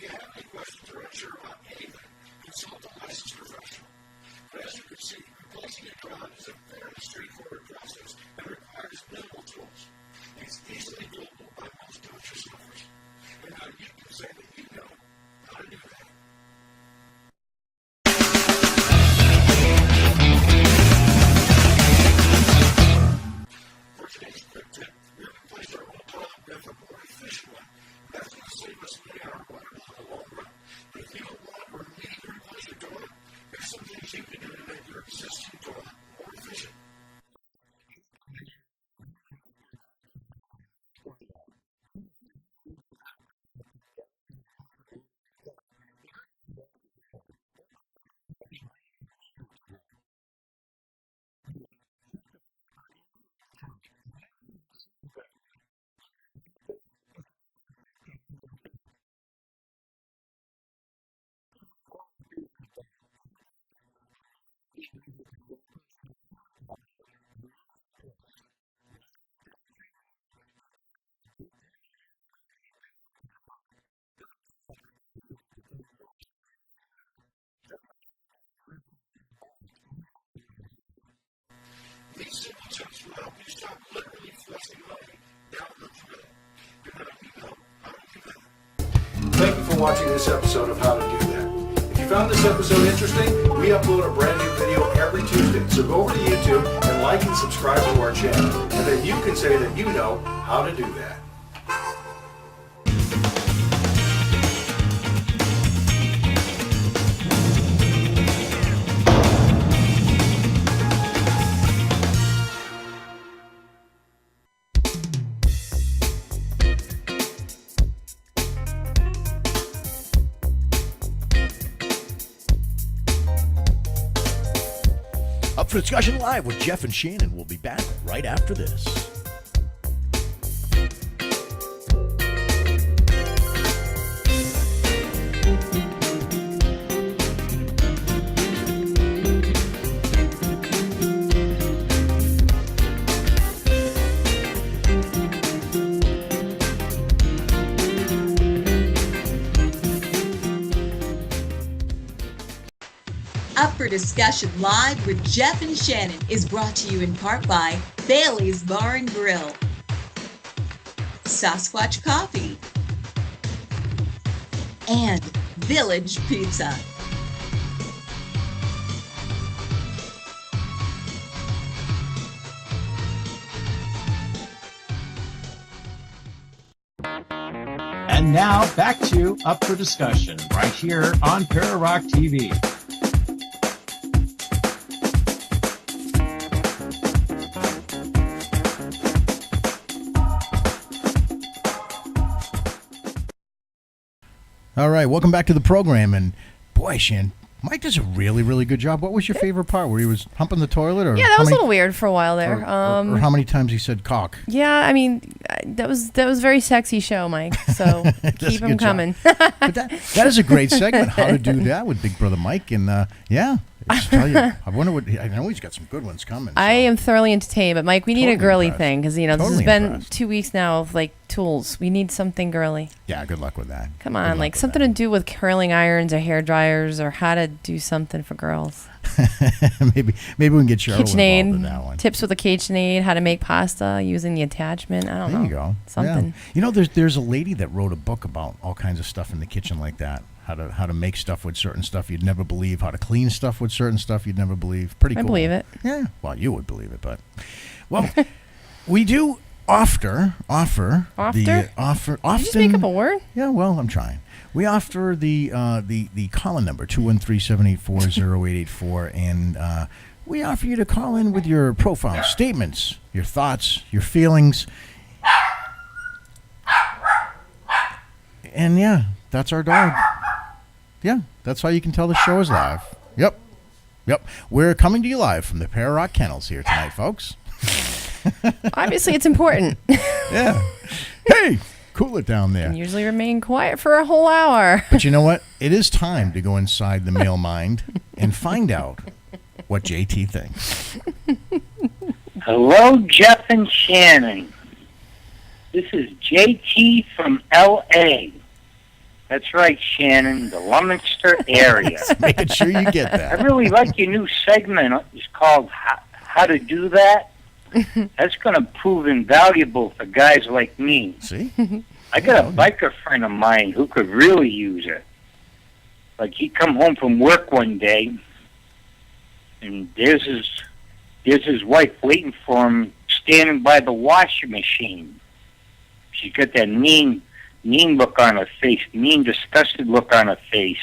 Speaker 3: you have any questions or unsure about anything, consult You see, replacing a toilet is a fairly straightforward process and requires minimal tools. It's easily doable by most do-it-yourselfers. And now you can say that you know how to do that. For today's quick tip, we replaced our old toilet with a more efficient one. That's going to save us money on our water bill in the long run. But if you don't want or need to replace your toilet, there's some things you can do to make your existing toilet more efficient. These simple tips will help you stop literally flushing money down the toilet. And now you know how to do that. Thank you for watching this episode of How to Do That. If you found this episode interesting, we upload a brand new video every Tuesday. So go over to YouTube and like and subscribe to our channel. And then you can say that you know how to do that.
Speaker 1: Up for discussion live with Jeff and Shannon. We'll be back right after this.
Speaker 4: Up for Discussion Live with Jeff and Shannon is brought to you in part by Bailey's Bar and Grill, Sasquatch Coffee, and Village Pizza.
Speaker 5: And now back to Up for Discussion right here on Para-Rock TV.
Speaker 1: All right, welcome back to the program. And boy, Shan, Mike does a really, really good job. What was your favorite part? Where he was humping the toilet, or
Speaker 2: Yeah, that was a little weird for a while there.
Speaker 1: or how many times he said cock?
Speaker 2: Yeah, I mean, that was a very sexy show, Mike. So keep
Speaker 1: a
Speaker 2: him
Speaker 1: good job.
Speaker 2: coming.
Speaker 1: But that is a great segment. How to do that with Big Brother Mike, and yeah, I just tell you, I wonder what I know. He's got some good ones coming. So.
Speaker 2: I am thoroughly entertained, but Mike, we need
Speaker 1: Totally
Speaker 2: a girly
Speaker 1: impressed.
Speaker 2: thing because this
Speaker 1: Totally
Speaker 2: has been
Speaker 1: impressed.
Speaker 2: 2 weeks now of like tools. We need something girly.
Speaker 1: Yeah, good luck with that.
Speaker 2: Come
Speaker 1: Good
Speaker 2: on,
Speaker 1: luck
Speaker 2: like
Speaker 1: with
Speaker 2: something
Speaker 1: that.
Speaker 2: to do with curling irons or hair dryers or how to do something for girls.
Speaker 1: maybe we can get Cheryl involved in that
Speaker 2: KitchenAid,
Speaker 1: one.
Speaker 2: tips with a KitchenAid, how to make pasta using the attachment. I don't know.
Speaker 1: There you go.
Speaker 2: Something.
Speaker 1: Yeah. You know, there's a lady that wrote a book about all kinds of stuff in the kitchen like that. How to make stuff with certain stuff you'd never believe. How to clean stuff with certain stuff you'd never believe. Pretty
Speaker 2: I
Speaker 1: cool.
Speaker 2: believe it.
Speaker 1: Yeah. Well, you would believe it, but well, we do offer
Speaker 2: Offer?
Speaker 1: often.
Speaker 2: Did you just make up a word?
Speaker 1: Yeah, well, I'm trying. We offer the call-in number 213-784-0884, and we offer you to call in with your profile statements, your thoughts, your feelings, and yeah, that's our dog. Yeah, that's how you can tell the show is live. Yep. We're coming to you live from the Para-Rock Kennels here tonight, folks.
Speaker 2: Obviously, it's important.
Speaker 1: Yeah. Hey, cool it down there.
Speaker 2: And usually remain quiet for a whole hour.
Speaker 1: But you know what? It is time to go inside the male mind and find out what JT thinks.
Speaker 6: Hello, Jeff and Shannon. This is JT from LA. That's right, Shannon, the Leominster area.
Speaker 1: Making sure you get
Speaker 6: I
Speaker 1: that.
Speaker 6: really like your new segment. It's called How to Do That. That's going to prove invaluable for guys like me.
Speaker 1: See?
Speaker 6: I got a biker friend of mine who could really use it. Like, he come home from work one day, and there's his wife waiting for him, standing by the washing machine. She's got that mean look on her face, mean, disgusted look on her face.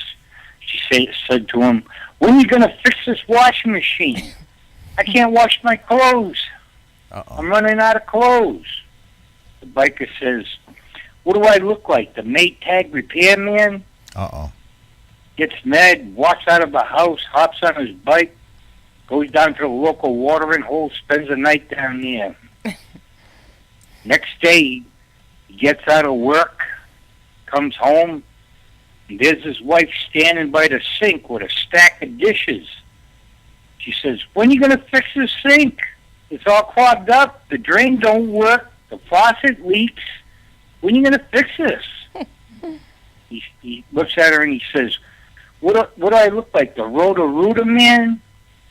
Speaker 6: She said to him, "When are you going to fix this washing machine? I can't wash my clothes. I'm running out of clothes." The biker says, "What do I look like, the Maytag repairman?" Gets mad, walks out of the house, hops on his bike, goes down to the local watering hole, spends the night down there. Next day, he gets out of work, comes home, and there's his wife standing by the sink with a stack of dishes. She says, "When are you going to fix this sink? It's all clogged up. The drain don't work. The faucet leaks. When are you going to fix this?" He looks at her and he says, What do I look like, the Roto-Rooter man?"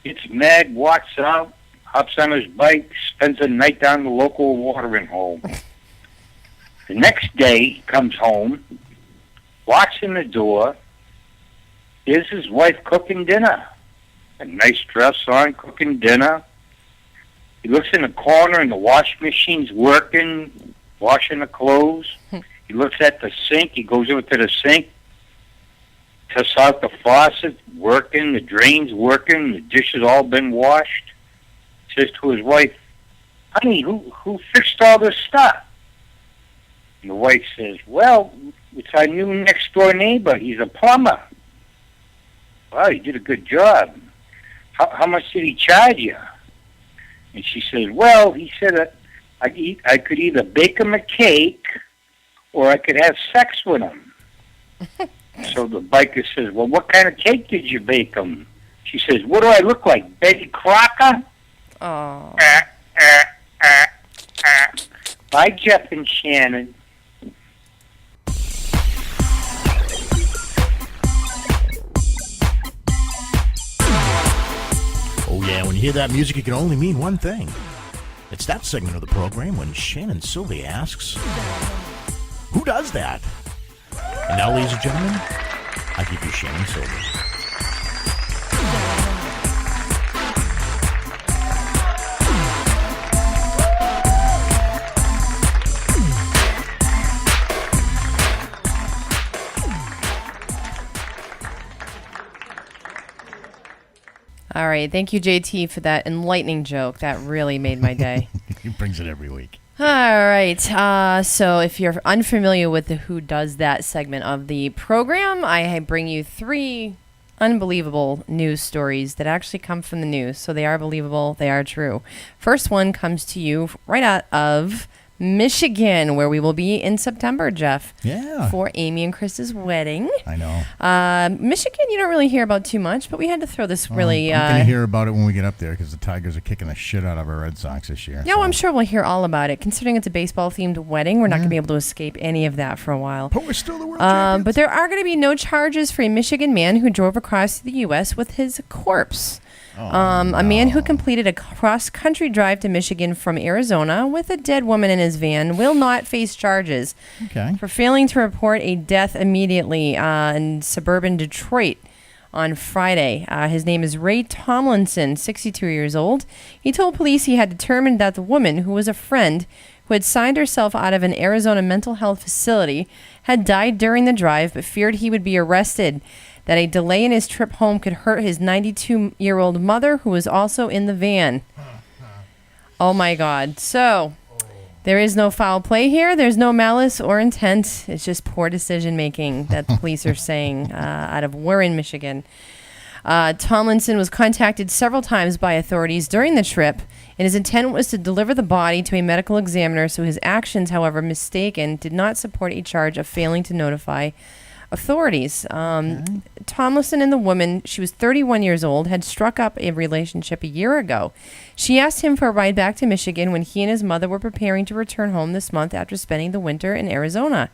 Speaker 6: Gets mad, walks out, hops on his bike, spends the night down the local watering hole. The next day, he comes home, walks in the door. There's his wife cooking dinner. A nice dress on, cooking dinner. He looks in the corner and the washing machine's working, washing the clothes. He looks at the sink. He goes over to the sink, tests out the faucet, working, the drain's working, the dishes all been washed. Says to his wife, "Honey, who fixed all this stuff?" And the wife says, "Well, it's our new next door neighbor. He's a plumber." "Wow, he did a good job. How much did he charge you?" And she says, "Well, he said that I could either bake him a cake or I could have sex with him." So the biker says, "Well, what kind of cake did you bake him?" She says, "What do I look like, Betty Crocker?"
Speaker 2: Oh.
Speaker 6: Bye, Jeff and Shannon.
Speaker 1: Oh, yeah, when you hear that music, it can only mean one thing. It's that segment of the program when Shannon Sylvie asks, "Who does that?" And now, ladies and gentlemen, I give you Shannon Sylvie.
Speaker 2: All right. Thank you, JT, for that enlightening joke. That really made my day.
Speaker 1: He brings it every week.
Speaker 2: All right. So if you're unfamiliar with the Who Does That segment of the program, I bring you 3 unbelievable news stories that actually come from the news. So they are believable. They are true. First one comes to you right out of Michigan, where we will be in September, Jeff.
Speaker 1: Yeah.
Speaker 2: For Amy and Chris's wedding.
Speaker 1: I know.
Speaker 2: Michigan, you don't really hear about too much, but we had to throw this really...
Speaker 1: I'm going to hear about it when we get up there because the Tigers are kicking the shit out of our Red Sox this year.
Speaker 2: Yeah, well, I'm sure we'll hear all about it. Considering it's a baseball-themed wedding, we're not going to be able to escape any of that for a while.
Speaker 1: But we're still the world champions.
Speaker 2: But there are going to be no charges for a Michigan man who drove across the U.S. with his corpse. A man who completed a cross-country drive to Michigan from Arizona with a dead woman in his van will not face charges for failing to report a death immediately in suburban Detroit on Friday. His name is Ray Tomlinson, 62 years old. He told police he had determined that the woman, who was a friend who had signed herself out of an Arizona mental health facility, had died during the drive but feared he would be arrested, that a delay in his trip home could hurt his 92-year-old mother, who was also in the van. Oh, my God. So, there is no foul play here. There's no malice or intent. It's just poor decision-making that the police are saying out of Warren, Michigan. Tomlinson was contacted several times by authorities during the trip, and his intent was to deliver the body to a medical examiner, so his actions, however mistaken, did not support a charge of failing to notify authorities. Tomlinson and the woman, she was 31 years old, had struck up a relationship a year ago. She asked him for a ride back to Michigan when he and his mother were preparing to return home this month after spending the winter in Arizona.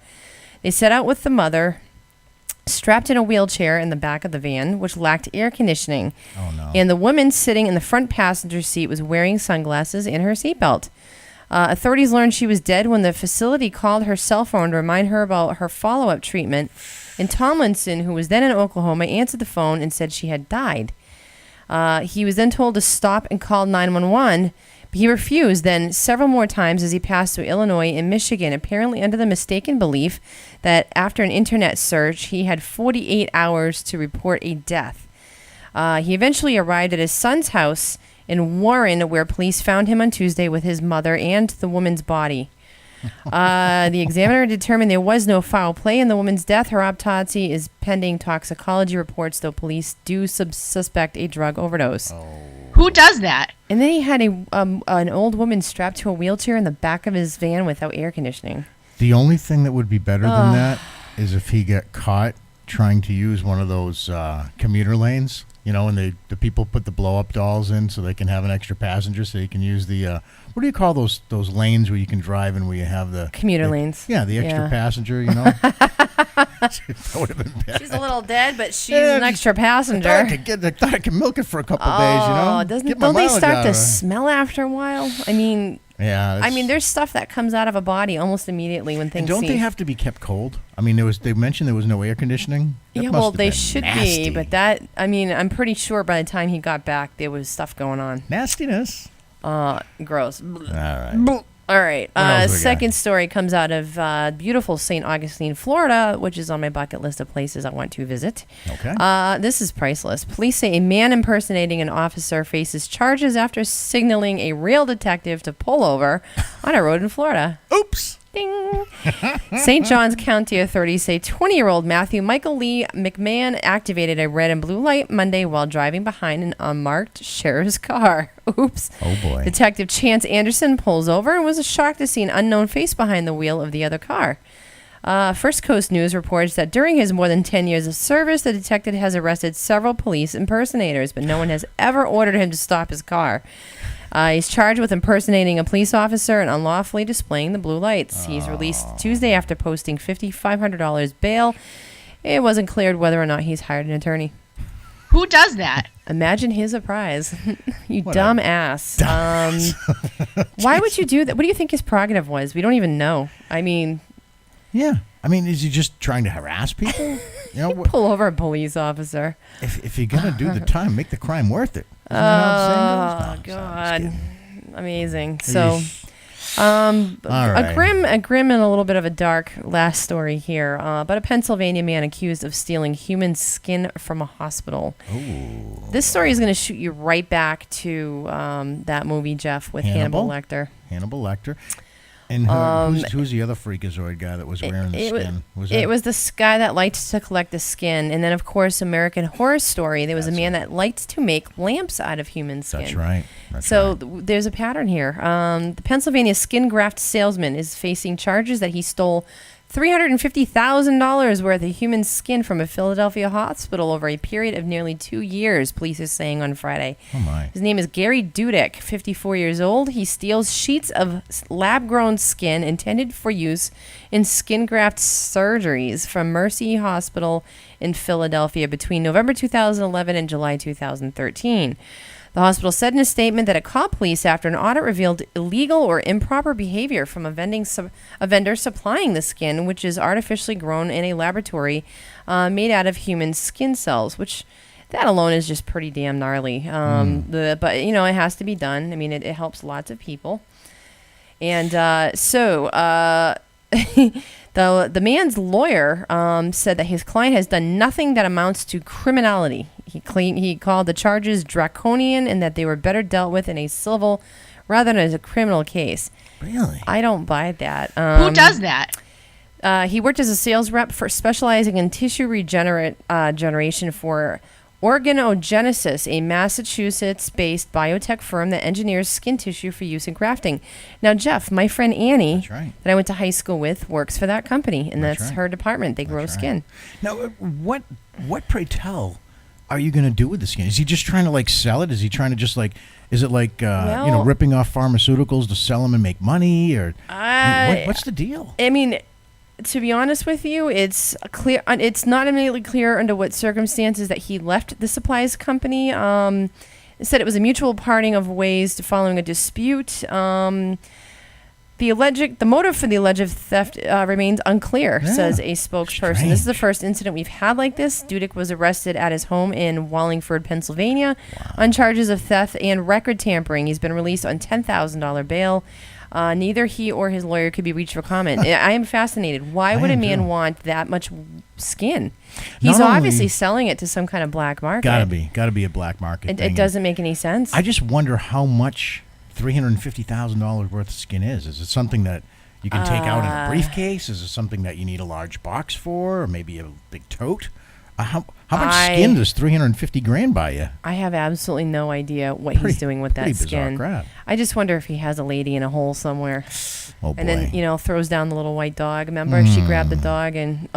Speaker 2: They set out with the mother strapped in a wheelchair in the back of the van, which lacked air conditioning.
Speaker 1: Oh, no.
Speaker 2: And the woman sitting in the front passenger seat was wearing sunglasses and her seatbelt. Authorities learned she was dead when the facility called her cell phone to remind her about her follow-up treatment. And Tomlinson, who was then in Oklahoma, answered the phone and said she had died. He was then told to stop and call 911, but he refused then several more times as he passed through Illinois and Michigan, apparently under the mistaken belief that after an internet search, he had 48 hours to report a death. He eventually arrived at his son's house in Warren, where police found him on Tuesday with his mother and the woman's body. The examiner determined there was no foul play in the woman's death. Her autopsy is pending toxicology reports, though police do suspect a drug overdose.
Speaker 7: Who does that?
Speaker 2: And then he had an old woman strapped to a wheelchair in the back of his van without air conditioning.
Speaker 1: The only thing that would be better than that is if he got caught trying to use one of those commuter lanes. You know, and the people put the blow-up dolls in so they can have an extra passenger, so you can use the what do you call those lanes where you can drive and where you have the
Speaker 2: commuter lanes?
Speaker 1: Yeah, the extra passenger. You know, that would have been bad.
Speaker 2: She's a little dead, but she's an extra passenger.
Speaker 1: I thought I could milk it for a couple days. You know,
Speaker 2: don't they start to smell after a while? I mean.
Speaker 1: Yeah,
Speaker 2: I mean, there's stuff that comes out of a body almost immediately when things.
Speaker 1: And don't they have to be kept cold? I mean, they mentioned there was no air conditioning.
Speaker 2: Yeah, well, they should be, but I'm pretty sure by the time he got back, there was stuff going on.
Speaker 1: Nastiness.
Speaker 2: Gross.
Speaker 1: All right.
Speaker 2: All right. Second story comes out of beautiful St. Augustine, Florida, which is on my bucket list of places I want to visit.
Speaker 1: Okay.
Speaker 2: This is priceless. Police say a man impersonating an officer faces charges after signaling a real detective to pull over on a road in Florida.
Speaker 1: Oops.
Speaker 2: Ding. St. John's County authorities say 20-year-old Matthew Michael Lee McMahon activated a red and blue light Monday while driving behind an unmarked sheriff's car. Oops.
Speaker 1: Oh, boy.
Speaker 2: Detective Chance Anderson pulls over and was shocked to see an unknown face behind the wheel of the other car. First Coast News reports that during his more than 10 years of service, the detective has arrested several police impersonators, but no one has ever ordered him to stop his car. He's charged with impersonating a police officer and unlawfully displaying the blue lights. He's released Tuesday after posting $5,500 bail. It wasn't cleared whether or not he's hired an attorney.
Speaker 7: Who does that?
Speaker 2: Imagine his surprise. You dumb ass. Why would you do that? What do you think his prerogative was? We don't even know. I mean...
Speaker 1: Yeah. I mean, is he just trying to harass people? You know,
Speaker 2: pull over a police officer.
Speaker 1: If you're going to do the time, make the crime worth it.
Speaker 2: Oh, God. Amazing. So, a grim and a little bit of a dark last story here. But a Pennsylvania man accused of stealing human skin from a hospital.
Speaker 1: Ooh.
Speaker 2: This story is going to shoot you right back to that movie, Jeff, with Hannibal Lecter.
Speaker 1: Hannibal Lecter. And who's the other freakazoid guy that was wearing the skin?
Speaker 2: It was this guy that liked to collect the skin. And then, of course, American Horror Story, there was a man that liked to make lamps out of human skin.
Speaker 1: That's right.
Speaker 2: There's a pattern here. The Pennsylvania skin graft salesman is facing charges that he stole $350,000 worth of human skin from a Philadelphia hospital over a period of nearly 2 years, police are saying on Friday.
Speaker 1: Oh, my.
Speaker 2: His name is Gary Dudek, 54 years old. He steals sheets of lab-grown skin intended for use in skin graft surgeries from Mercy Hospital in Philadelphia between November 2011 and July 2013. The hospital said in a statement that it called police after an audit revealed illegal or improper behavior from a vendor supplying the skin, which is artificially grown in a laboratory made out of human skin cells, which that alone is just pretty damn gnarly. But, you know, it has to be done. I mean, it helps lots of people. And the man's lawyer said that his client has done nothing that amounts to criminality. He called the charges draconian and that they were better dealt with in a civil rather than as a criminal case.
Speaker 1: Really?
Speaker 2: I don't buy that.
Speaker 7: Who does that?
Speaker 2: He worked as a sales rep for specializing in tissue regeneration for Organogenesis, a Massachusetts-based biotech firm that engineers skin tissue for use in grafting. Now, Jeff, my friend Annie, that I went to high school with, works for that company, and that's her department. They grow skin.
Speaker 1: Now, what pray tell are you going to do with the skin? Is he just trying to like sell it? Is he trying to just like? Is it like ripping off pharmaceuticals to sell them and make money, or what's the deal?
Speaker 2: I mean, to be honest with you, it's clear. It's not immediately clear under what circumstances that he left the supplies company. It said it was a mutual parting of ways following a dispute. The motive for the alleged theft remains unclear, says a spokesperson.
Speaker 1: Strange.
Speaker 2: This is the first incident we've had like this. Dudek was arrested at his home in Wallingford, Pennsylvania, on charges of theft and record tampering. He's been released on $10,000 bail. Neither he or his lawyer could be reached for comment. I am fascinated. Why would a man want that much skin? He's obviously selling it to some kind of black market.
Speaker 1: Gotta be a black market thing.
Speaker 2: It doesn't make any sense.
Speaker 1: I just wonder how much $350,000 worth of skin is. Is it something that you can take out in a briefcase? Is it something that you need a large box for, or maybe a big tote? How much skin does $350,000 buy you?
Speaker 2: I have absolutely no idea what he's doing with that skin.
Speaker 1: Bizarre crap.
Speaker 2: I just wonder if he has a lady in a hole somewhere.
Speaker 1: Oh boy.
Speaker 2: And then, throws down the little white dog. Remember, she grabbed the dog and, she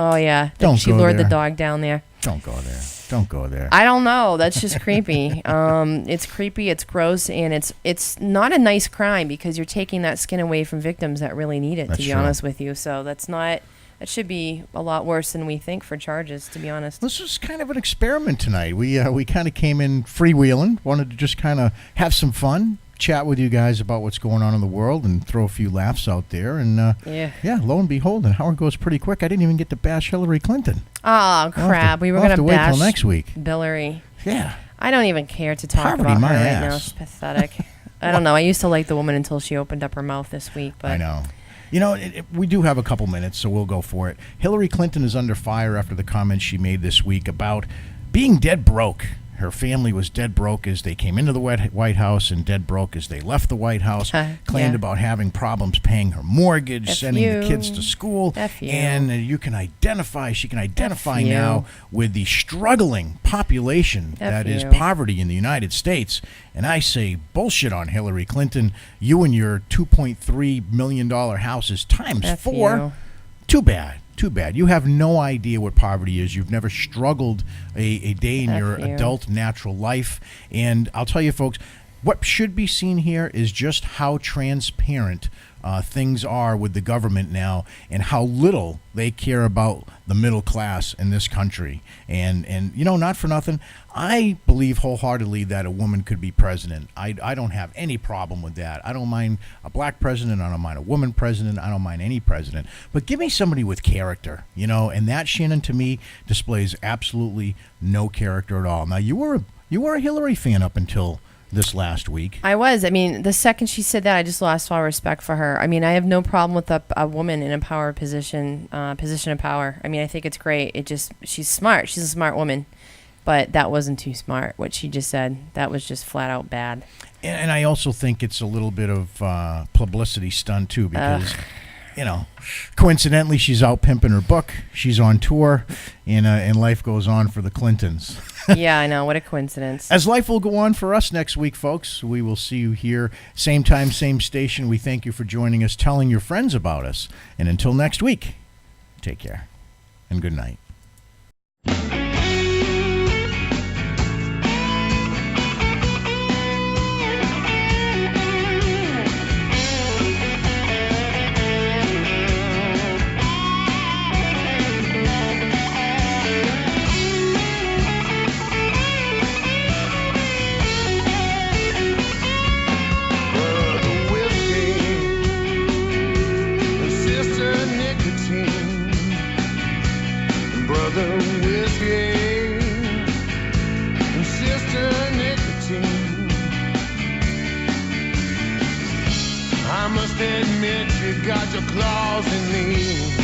Speaker 1: go
Speaker 2: lured
Speaker 1: there.
Speaker 2: the dog down there.
Speaker 1: Don't go there. Don't go there.
Speaker 2: I don't know. That's just creepy. It's creepy. It's gross, and it's not a nice crime because you're taking that skin away from victims that really need it.
Speaker 1: That's
Speaker 2: to be
Speaker 1: true.
Speaker 2: honest with you, so that should be a lot worse than we think for charges. To be honest,
Speaker 1: This was kind of an experiment tonight. We kind of came in freewheeling. Wanted to just kind of have some fun, chat with you guys about what's going on in the world, and throw a few laughs out there. And lo and behold, an hour goes pretty quick. I didn't even get to bash Hillary Clinton.
Speaker 2: Oh crap! We were gonna
Speaker 1: wait
Speaker 2: bash
Speaker 1: till next week.
Speaker 2: Hillary.
Speaker 1: Yeah.
Speaker 2: I don't even care to talk
Speaker 1: Poverty
Speaker 2: about
Speaker 1: my
Speaker 2: her right
Speaker 1: ass.
Speaker 2: now. It's pathetic. I don't know. I used to like the woman until she opened up her mouth this week. But
Speaker 1: I know. We do have a couple minutes, so we'll go for it. Hillary Clinton is under fire after the comments she made this week about being dead broke. Her family was dead broke as they came into the White House and dead broke as they left the White House. Claimed about having problems paying her mortgage, sending the kids to school. And she can identify now with the struggling population that is poverty in the United States. And I say bullshit on Hillary Clinton. You and your $2.3 million house is times 4. Too bad. Too bad. You have no idea what poverty is. You've never struggled a day in your adult natural life. And I'll tell you, folks, what should be seen here is just how transparent things are with the government now, and how little they care about the middle class in this country. And not for nothing, I believe wholeheartedly that a woman could be president. I don't have any problem with that. I don't mind a black president. I don't mind a woman president. I don't mind any president. But give me somebody with character, and that, Shannon, to me, displays absolutely no character at all. Now, you were a Hillary fan up until this last week. I was.
Speaker 2: I mean, the second she said that, I just lost all respect for her. I mean, I have no problem with a woman in a power position of power. I mean, I think it's great. She's smart. She's a smart woman. But that wasn't too smart, what she just said. That was just flat out bad.
Speaker 1: And I also think it's a little bit of publicity stunt, too, because, coincidentally, she's out pimping her book. She's on tour, and life goes on for the Clintons.
Speaker 2: Yeah, I know. What a coincidence.
Speaker 1: As life will go on for us next week, folks, we will see you here, same time, same station. We thank you for joining us, telling your friends about us. And until next week, take care and good night.
Speaker 8: Brother whiskey and sister nicotine. I must admit you got your claws in me.